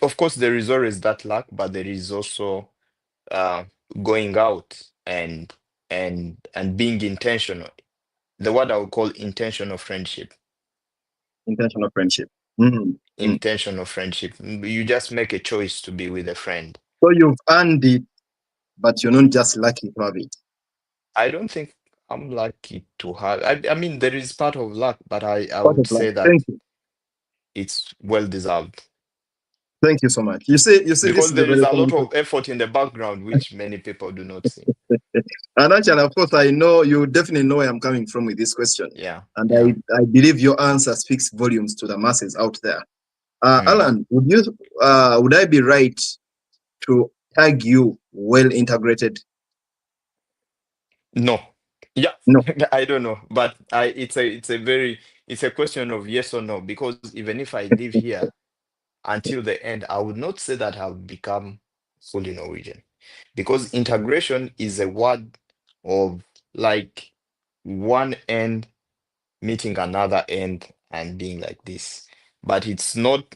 of course, there is always that luck, but there is also uh, going out and being intentional. The word I would call intentional friendship. Intentional friendship. Mhm. Mm. Intentional friendship. You just make a choice to be with a friend. So you've earned it, but you're not just lucky to have it. I don't think I'm lucky to have. I mean, there is part of luck, but I Part would of life. say that Thank you. it's well deserved Thank you so much. You say this because is a there is very a common lot question. of effort in the background, which many people do not see. And actually, of course, I know you definitely know where I'm coming from with this question. Yeah, And yeah. I believe your answer speaks volumes to the masses out there. Mm. Alan, would I be right to tag you well integrated? No. Yeah, No. I don't know, but it's a question of yes or no because even if I live here until the end, I would not say that I've become fully Norwegian because integration is a word of like one end meeting another end and being like this. But it's not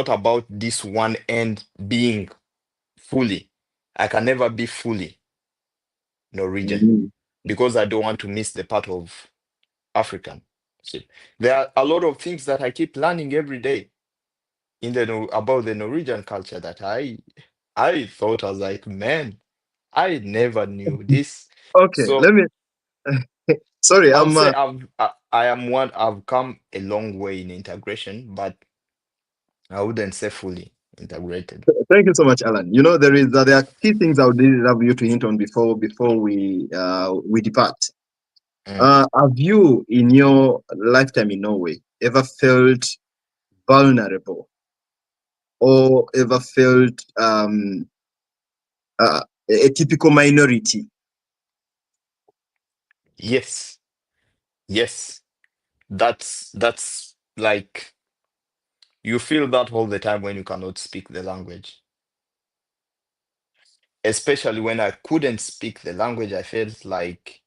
about this one end being fully. I can never be fully Norwegian Mhm. because I don't want to miss the part of African. See, there are a lot of things that I keep learning every day about the Norwegian culture that I thought I was like, man, I never knew this. Okay, So let me. Sorry, I would say I've come a long way in integration, but I wouldn't say fully integrated. thank you so much, Alan. You know there are key things I would really love you to hint on before we depart. Mm. Have you, in your lifetime in Norway, ever felt vulnerable or ever felt a typical minority? Yes, yes. That's like you feel that all the time when you cannot speak the language. Especially when I couldn't speak the language, I felt like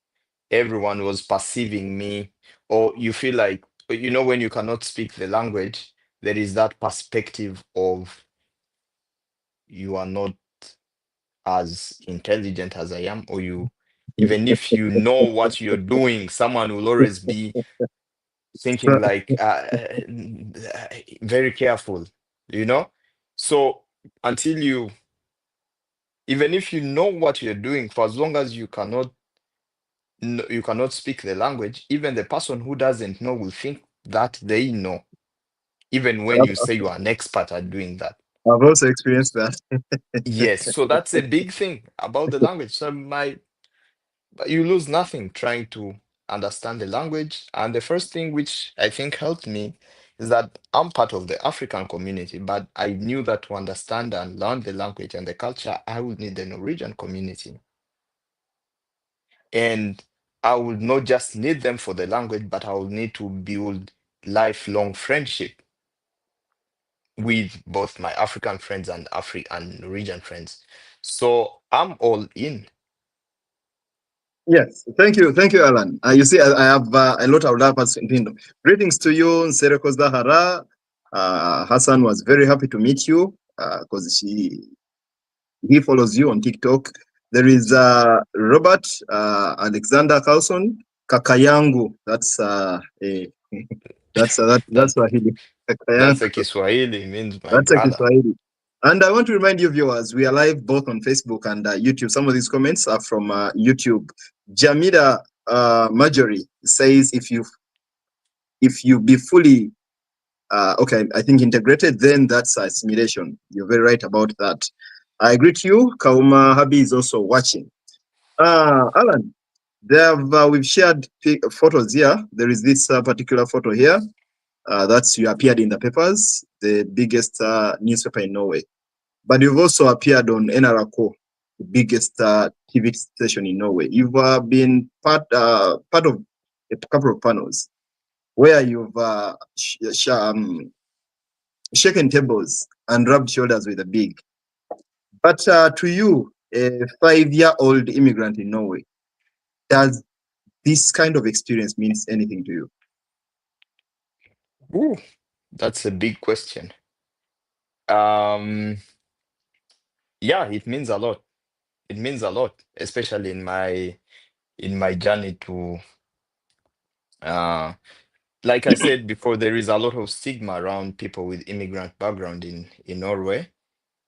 everyone was perceiving me, or you feel like, when you cannot speak the language, there is that perspective of you are not as intelligent as I am, or Even if you know what you're doing, someone will always be thinking like very careful, you know? So until you, even if you know what you're doing, for as long as you cannot you cannot speak the language, even the person who doesn't know will think that they know, even when you say you are an expert at doing that. I've also experienced that. Yes, so that's a big thing about the language. So you lose nothing trying to understand the language. And the first thing which I think helped me is that I'm part of the African community, but I knew that to understand and learn the language and the culture, I would need the Norwegian community. And I would not just need them for the language, but I would need to build lifelong friendship with both my African friends and Norwegian friends. So I'm all in. Yes, thank you, Alan. You see, I have a lot of lovers in Kingdom. Greetings to you, Nsereko Zahara. Hassan was very happy to meet you because he follows you on TikTok. There is Robert Alexander Carlson Kakayangu. That's That Swahili. that's a Kakayangu. Kiswahili, means my That's a brother. Kiswahili. And I want to remind you, viewers, we are live both on Facebook and YouTube. Some of these comments are from YouTube. Jamila Marjorie says, if you be fully okay, I think integrated, then that's assimilation. You're very right about that. I greet you. Kauma Habi is also watching. Alan, we've shared photos here. There is this particular photo here. That's you appeared in the papers, the biggest newspaper in Norway. But you've also appeared on NRK, the biggest TV station in Norway. You've been part of a couple of panels where you've shaken tables and rubbed shoulders with the big. But to you, a 5-year-old immigrant in Norway, does this kind of experience means anything to you? Ooh, that's a big question. Um, yeah, it means a lot. It means a lot, especially in my journey to uh like I said before, there is a lot of stigma around people with immigrant background in Norway.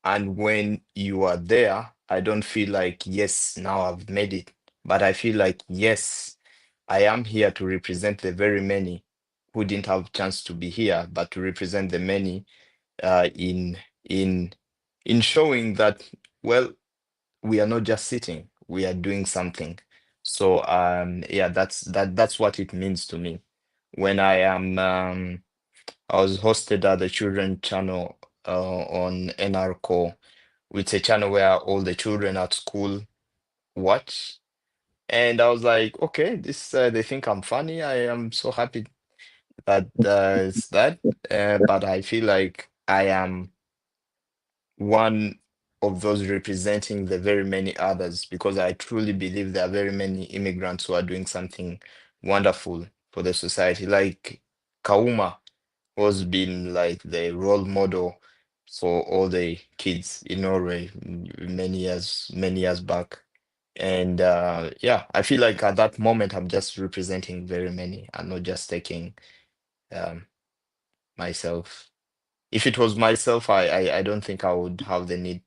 And when you are there, I don't feel like, yes, now I've made it. But I feel like, yes, I am here to represent the very many who didn't have chance to be here, but to represent the many uh, in in in showing that, well, we are not just sitting, we are doing something. So yeah, that's what it means to me. When I was hosted at the children channel on NRK. It's a channel where all the children at school watch. And I was like, okay, this they think I'm funny. I am so happy that it's that. But I feel like I am one of those representing the very many others because I truly believe there are very many immigrants who are doing something wonderful for the society. Like Kauma was been like the role model for all the kids in Norway many years back. And yeah, I feel like at that moment I'm just representing very many and not just taking um, myself. If it was myself, I don't think I would have the need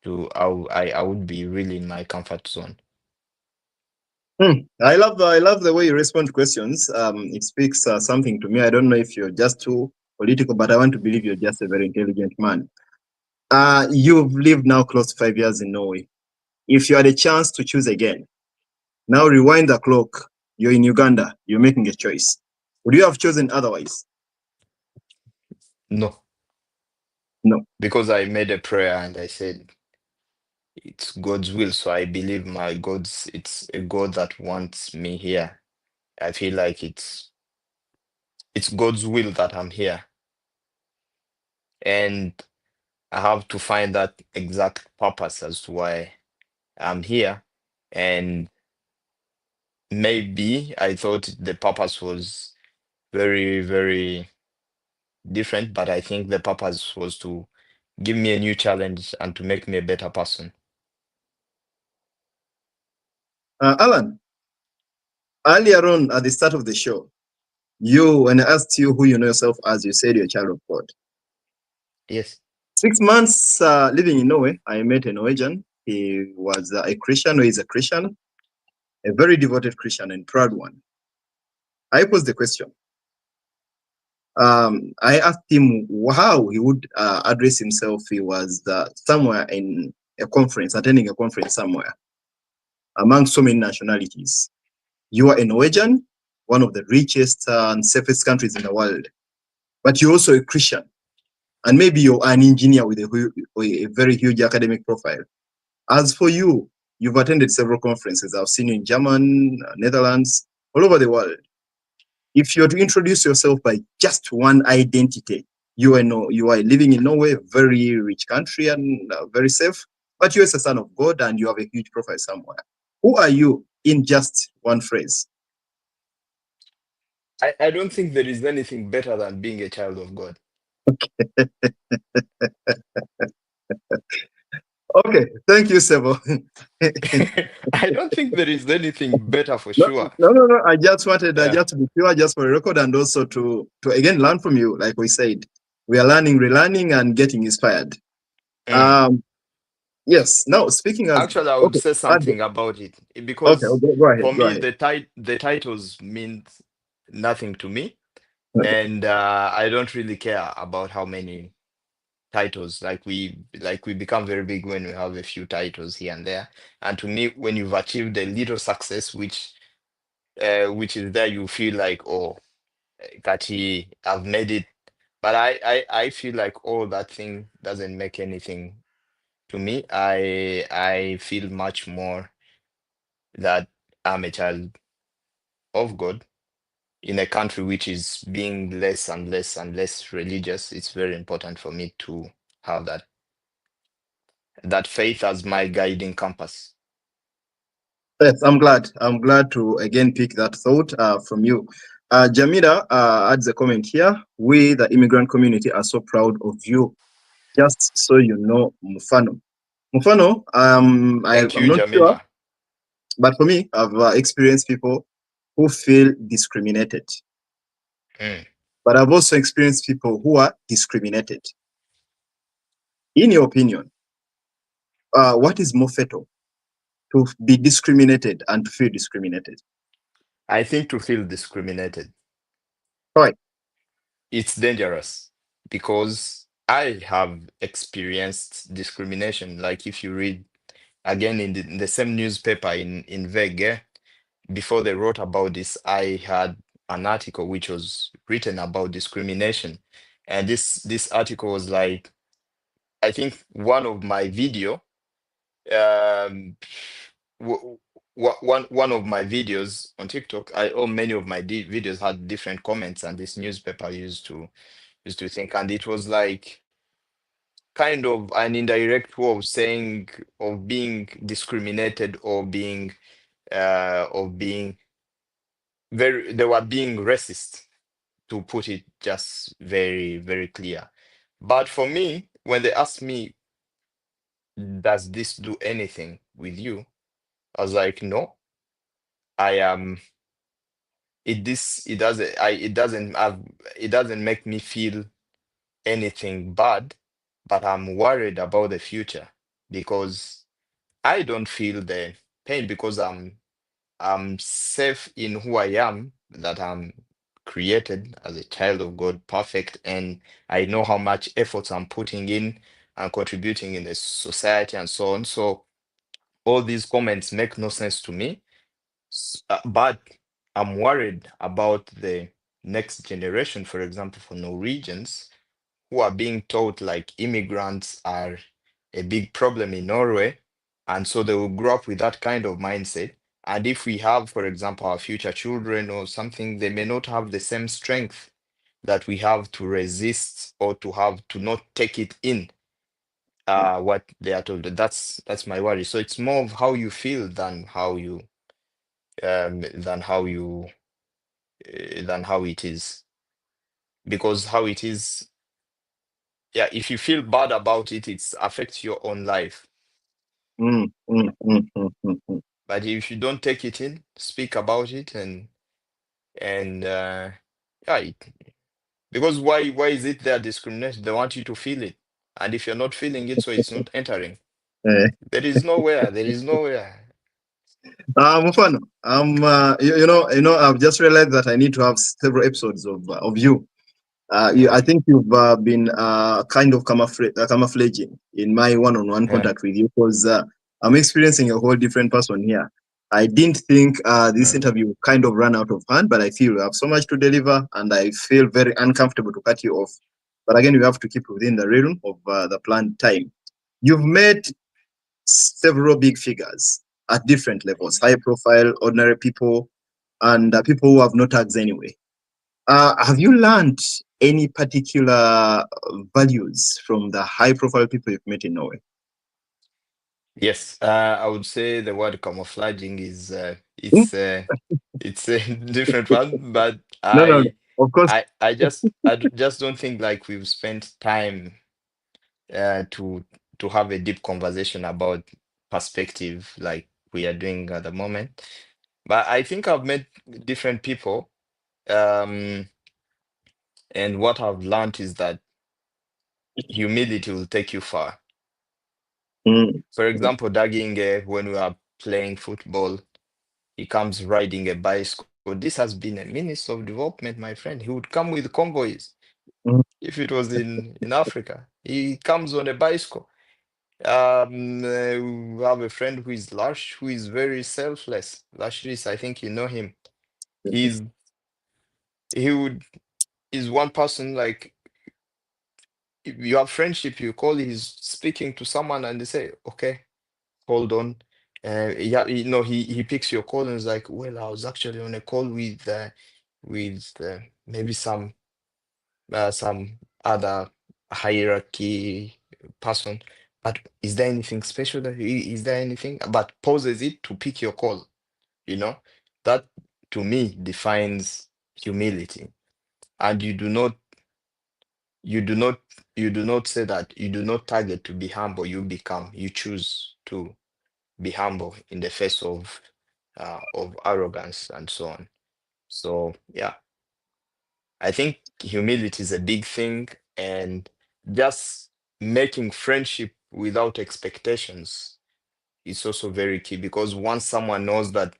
I would be really in my comfort zone. I love the way you respond to questions. It speaks something to me. I don't know if you're just too political, but I want to believe you're just a very intelligent man. You've lived now close to 5 years in Norway. If you had a chance to choose again, now rewind the clock. You're in Uganda. You're making a choice. Would you have chosen otherwise? No, No. because I made a prayer and I said it's God's will. So I believe it's a God that wants me here. I feel like it's God's will that I'm here. And I have to find that exact purpose as to why I'm here. And maybe I thought the purpose was very, very different, but I think the purpose was to give me a new challenge and to make me a better person. Alan, earlier on at the start of the show, when I asked you who you know yourself as, you said you're a child of God. Yes. 6 months living in Norway, I met a Norwegian. He was a Christian, or he's a Christian, a very devoted Christian and proud one. I posed the question. I asked him how he would address himself. He was somewhere in a conference, attending a conference somewhere among so many nationalities. You are a Norwegian, one of the richest and safest countries in the world, but you're also a Christian. And maybe you're an engineer with a very huge academic profile. As for you, you've attended several conferences. I've seen you in Germany, Netherlands, all over the world. If you're to introduce yourself by just one identity, you are living in Norway, a very rich country and very safe, but you're a son of God and you have a huge profile somewhere. Who are you in just one phrase? I don't think there is anything better than being a child of God. Okay, thank you, Sebo. I don't think there is anything better for No, sure. no. I just wanted Yeah. just to be pure, just for a record, and also to again learn from you. Like we said, we are learning, relearning, and getting inspired. Mm. Yes. Now speaking as Actually, I would okay, say something about it okay, because go ahead, for go me, ahead. the titles mean nothing to me, Okay. and I don't really care about how many titles. We become very big when we have a few titles here and there. And to me, when you've achieved a little success, which is there, you feel like, oh, Kati, I've made it. But I feel like all that thing doesn't make anything to me. I feel much more that I'm a child of God in a country which is being less and less and less religious. It's very important for me to have that faith as my guiding compass. Yes, I'm glad. I'm glad to again pick that thought from you. Jamila adds a comment here. We, the immigrant community, are so proud of you. Just so you know, Mufano. Mufano, I'm Thank you, not sure, Jamila. but for me, I've experienced people who feel discriminated. Mm. But I've also experienced people who are discriminated. In your opinion, what is more fatal, to be discriminated and to feel discriminated? I think to feel discriminated, Right. it's dangerous because I have experienced discrimination. Like if you read again in the same newspaper in Vege, before they wrote about this, I had an article which was written about discrimination. And this article was like, I think one of my video, um, one of my videos on TikTok, many of my videos had different comments, and this newspaper used to think, and it was like kind of an indirect way of saying of being discriminated or being they were being racist, to put it just very, very clear. But for me, when they asked me, does this do anything with you? I was like, no, I am it doesn't have it doesn't make me feel anything bad, but I'm worried about the future because I don't feel the pain because I'm safe in who I am, that I'm created as a child of God, perfect, and I know how much effort I'm putting in and contributing in the society and so on. So all these comments make no sense to me. But I'm worried about the next generation, for example, for Norwegians who are being taught like immigrants are a big problem in Norway. And so they will grow up with that kind of mindset. And if we have, for example, our future children or something, they may not have the same strength that we have to resist or to not take it in what they are told. That's my worry. So it's more of how you feel than how you than how it is. Because how it is, yeah, if you feel bad about it, it affects your own life. Mm, mm, mm, mm, mm, mm. But if you don't take it in, speak about it, and yeah, because why is it their discrimination? They want you to feel it, and if you're not feeling it, so it's not entering. Eh. There is nowhere. There is nowhere. Mufano, I've just realized that I need to have several episodes of you. Yeah, I think you've been kind of camouflaging in my one-on-one yeah, contact with you because I'm experiencing a whole different person here. I didn't think this yeah. interview kind of ran out of hand, but I feel you have so much to deliver, and I feel very uncomfortable to cut you off. But again, you have to keep within the realm of the planned time. You've met several big figures at different levels, high profile, ordinary people, and people who have no tags anyway. Have you learned any particular values from the high profile people you've met in Norway? Yes, I would say the word camouflaging is Hmm? it's a different one, but No, no, no. Of course. I just don't think like we've spent time to have a deep conversation about perspective like we are doing at the moment. But I think I've met different people, um, and what I've learned is that humility will take you far. Mm. For example, Daginge, when we are playing football, he comes riding a bicycle. This has been a minister of development, my friend. He would come with convoys. Mm. If it was in Africa, he comes on a bicycle. We have a friend who is Lash, who is very selfless. Lashris, I think you know him. He's he would is one person like if you have friendship, you call, he's speaking to someone and they say, okay, hold on. Yeah, he picks your call and is like, well, I was actually on a call with maybe some other hierarchy person. But is there anything special? Is there anything? But pauses it to pick your call. You know, that to me defines humility. And you do not, you do not say that. You do not target to be humble. You become. You choose to be humble in the face of arrogance and so on. So yeah, I think humility is a big thing, and just making friendship without expectations is also very key because once someone knows that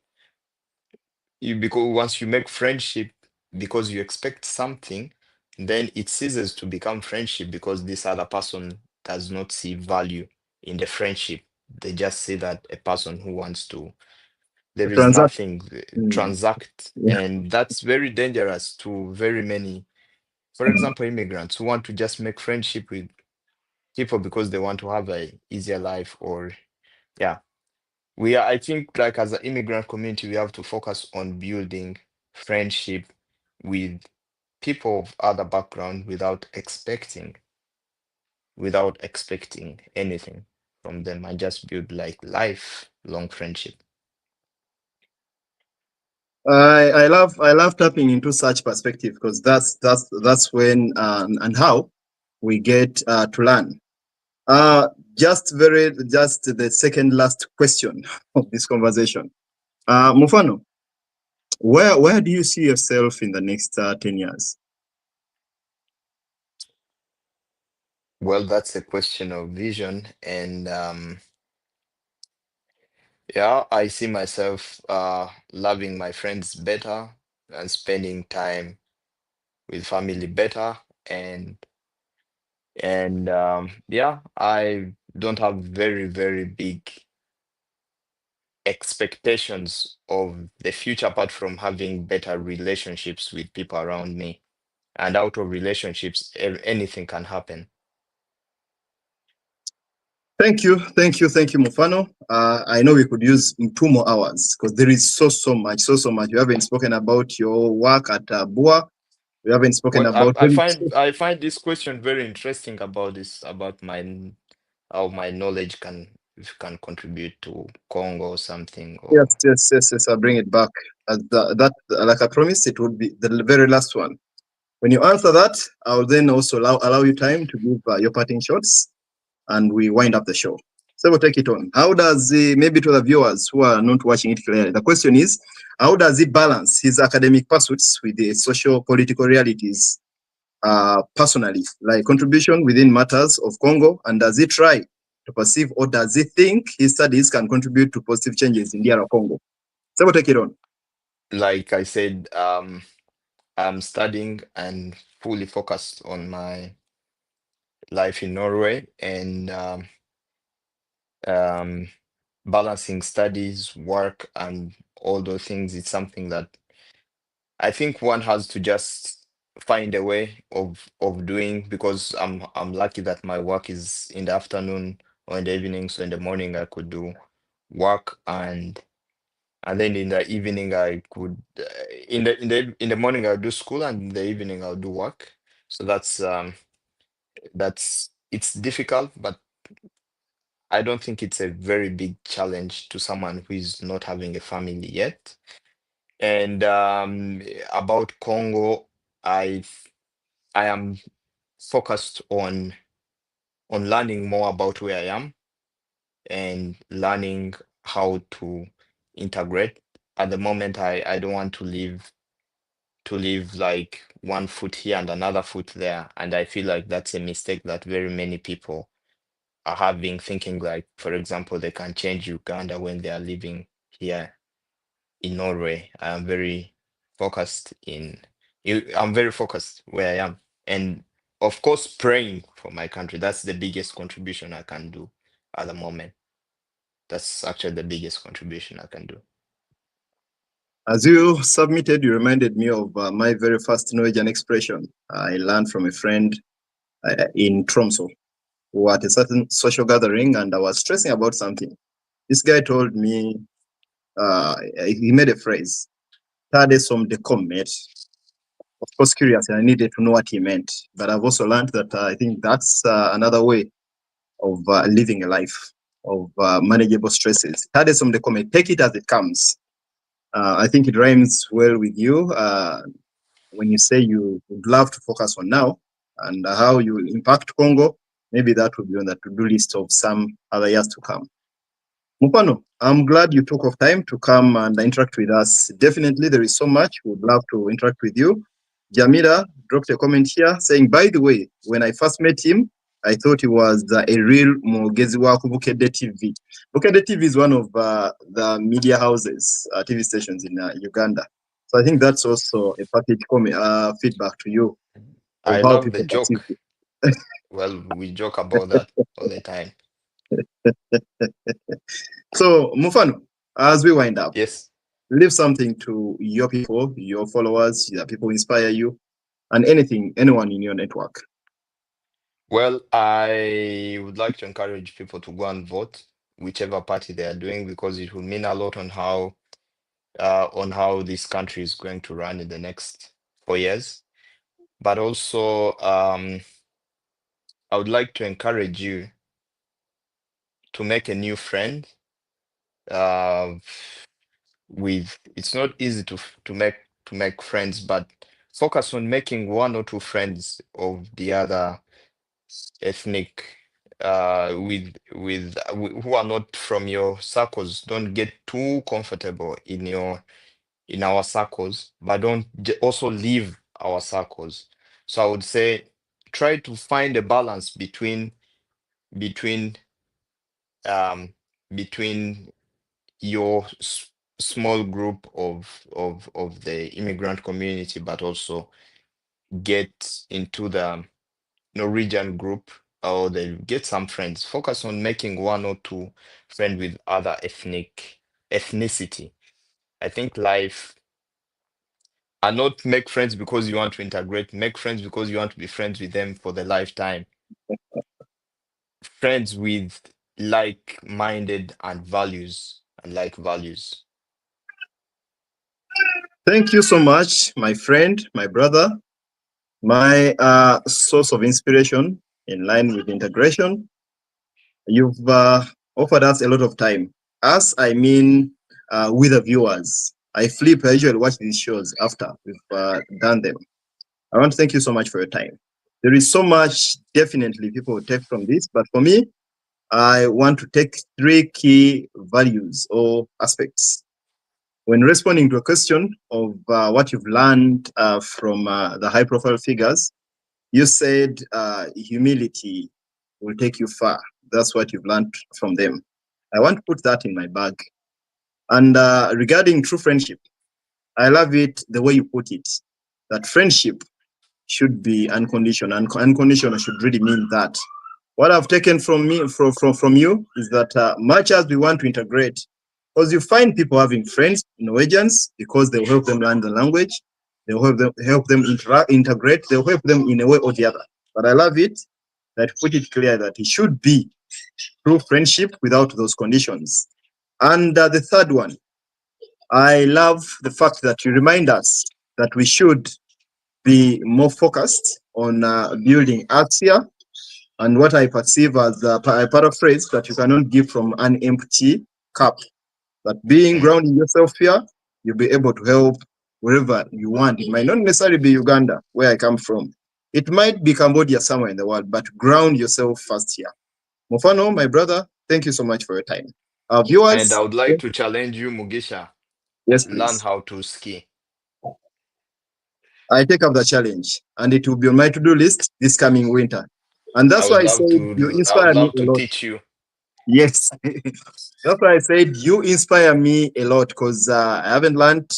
because once you make friendship because you expect something, then it ceases to become friendship because this other person does not see value in the friendship. They just see that a person who wants to there is Transact. nothing Mm. transact, Yeah. and that's very dangerous to very many, for example, immigrants who want to just make friendship with people because they want to have a easier life or yeah, we are, I think like as an immigrant community we have to focus on building friendship with people of other background without expecting anything from them and just build like lifelong friendship. I love tapping into such perspective because that's when and how we get to learn. Uh, just the second last question of this conversation. Mufano, where do you see yourself in the next 10 years? Well, that's a question of vision, and yeah, I see myself loving my friends better and spending time with family better, and yeah, I don't have very, very big expectations of the future apart from having better relationships with people around me. And out of relationships, anything can happen. Thank you, Mufano. I know we could use 2 more hours because there is so much. We haven't spoken about your work at Bua. We haven't spoken Well, about I find this question very interesting about about how my knowledge can contribute to Congo or something or yes. I'll bring it back. That, like I promised, it would be the very last one. When you answer that, I'll then also allow you time to give your parting shots, and we wind up the show. So we'll take it on. How does maybe to the viewers who are not watching it clearly, the question is, how does he balance his academic pursuits with the social political realities personally, like contribution within matters of Congo, and does he try to perceive, or does he think his studies can contribute to positive changes in DR Congo? So we'll take it on. Like I said, I'm studying and fully focused on my life in Norway, and um, balancing studies, work, and all those things. It's something that I think one has to just find a way of doing, because I'm lucky that my work is in the afternoon or in the evening. So in the morning I could do work, and then in the evening I could in the morning I'll do school, and in the evening I'll do work. So that's it's difficult, but I don't think it's a very big challenge to someone who is not having a family yet. And about Congo, I I am focused on learning more about where I am and learning how to integrate. At the moment, I don't want to leave like one foot here and another foot there. And I feel like that's a mistake that very many people are having, thinking like, for example, they can change Uganda when they are living here in Norway. I'm very focused where I am. And of course, praying for my country. That's the biggest contribution I can do at the moment. That's actually the biggest contribution I can do. As you submitted, you reminded me of my very first Norwegian expression. I learned from a friend in Tromso, who were at a certain social gathering, and I was stressing about something. This guy told me, he made a phrase, "Tade som de kommet." Of course, curious, and I needed to know what he meant. But I've also learned that I think that's another way of living a life of manageable stresses. Tade som de kommet, take it as it comes. I think it rhymes well with you when you say you would love to focus on now and how you will impact Congo. Maybe that will be on the to-do list of some other years to come. Mufano, I'm glad you took off time to come and interact with us. Definitely, there is so much. We'd love to interact with you. Jamila dropped a comment here saying, by the way, when I first met him, I thought he was a real Mwogezi wa ku Bukedde TV. Bukedde TV is one of the media houses, TV stations in Uganda. So I think that's also a package feedback to you of I how love the people perceive joke. Well, we joke about that all the time. So, Mufano, as we wind up, Yes. leave something to your people, your followers, the people who inspire you, and anyone in your network. Well, I would like to encourage people to go and vote whichever party they are doing, because it will mean a lot on how this country is going to run in the next 4 years. But also, I would like to encourage you to make a new friend. It's not easy to make friends, but focus on making one or two friends of the other ethnic who are not from your circles. Don't get too comfortable in our circles, but don't also leave our circles. So I would say try to find a balance between um between your small group of the immigrant community, but also get into the Norwegian group, or they get some friends. Focus on making one or two friends with other ethnicity. I think life, and not make friends because you want to integrate. Make friends because you want to be friends with them for the lifetime. Friends with like-minded and values and like values. Thank you so much, my friend, my brother, my source of inspiration in line with integration. You've offered us a lot of time. Us, I mean, with the viewers. I usually watch these shows after we've done them. I want to thank you so much for your time. There is so much definitely people will take from this, but for me, I want to take 3 key values or aspects. When responding to a question of what you've learned from the high-profile figures, you said humility will take you far. That's what you've learned from them. I want to put that in my bag. And regarding true friendship, I love it the way you put it, that friendship should be unconditional. Unconditional should really mean that. What I've taken from you is that much as we want to integrate, because you find people having friends, Norwegians, because they'll help them learn the language, they'll help them integrate, they'll help them in a way or the other. But I love it that you put it clear that it should be true friendship without those conditions. And the third one, I love the fact that you remind us that we should be more focused on building Axia, and what I perceive as a paraphrase that you cannot give from an empty cup. That being grounding yourself here, you'll be able to help wherever you want. It might not necessarily be Uganda, where I come from. It might be Cambodia, somewhere in the world, but ground yourself first here. Mufano, my brother, thank you so much for your time. Our viewers. And I would like to challenge you, Mugisha. Yes, please. Learn please. how to ski. I take up the challenge, and it will be on my to-do list this coming winter. And that's why I said you inspire me a lot. Teach you. Yes. That's why I said you inspire me a lot, because I haven't learned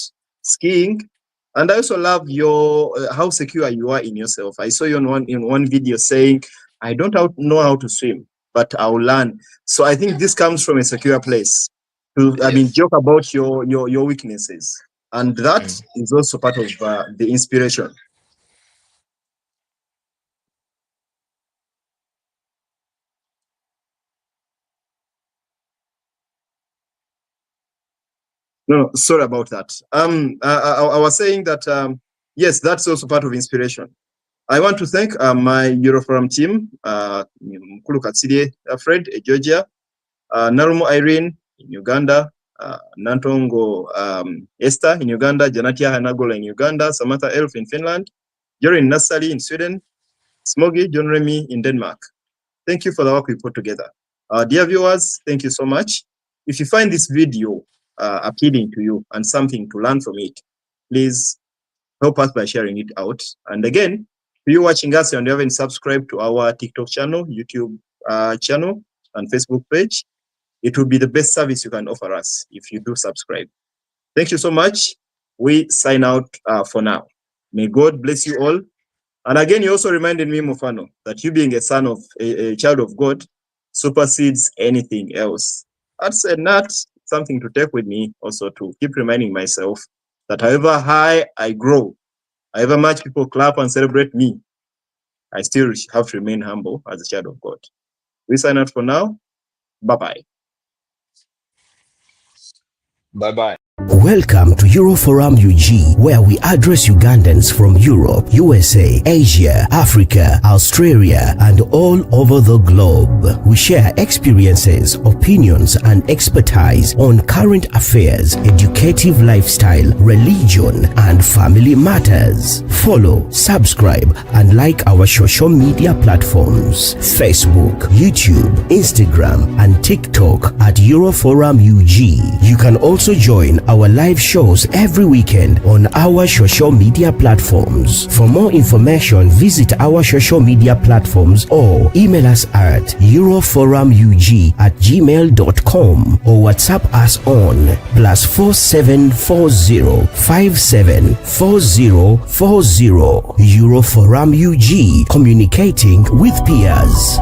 skiing, and I also love your how secure you are in yourself. I saw you in one video saying, I don't know how to swim, but I'll learn. So I think this comes from a secure place. I mean, joke about your weaknesses, and that is also part of the inspiration. No, sorry about that. I was saying that, yes, that's also part of inspiration. I want to thank my Euroforum team, Mkulu Katsiri Fred, Georgia, Narumo Irene in Uganda, Nantongo Esther in Uganda, Janatia Hanagola in Uganda, Samantha Elf in Finland, Jorin Nassali in Sweden, Smoggy John Remy in Denmark. Thank you for the work we put together. Dear viewers, thank you so much. If you find this video appealing to you and something to learn from it, please help us by sharing it out. And again, if you're watching us and you haven't subscribed to our TikTok channel, YouTube channel, and Facebook page, it will be the best service you can offer us if you do subscribe. Thank you so much. We sign out for now. May God bless you all. And again, you also reminded me, Mufano, that you being a son of a child of God supersedes anything else. That's not something to take with me, also to keep reminding myself that however high I grow, however much people clap and celebrate me, I still have to remain humble as a child of God. We sign out for now. Bye-bye. Bye-bye. Welcome to Euroforum UG, where we address Ugandans from Europe, USA, Asia, Africa, Australia, and all over the globe. We share experiences, opinions, and expertise on current affairs, educative lifestyle, religion, and family matters. Follow, subscribe, and like our social media platforms: Facebook, YouTube, Instagram, and TikTok at Euroforum UG. You can also join our live shows every weekend on our social media platforms. For more information, visit our social media platforms or email us at euroforumug@gmail.com or WhatsApp us on +4740 574040. Euroforum UG, communicating with peers.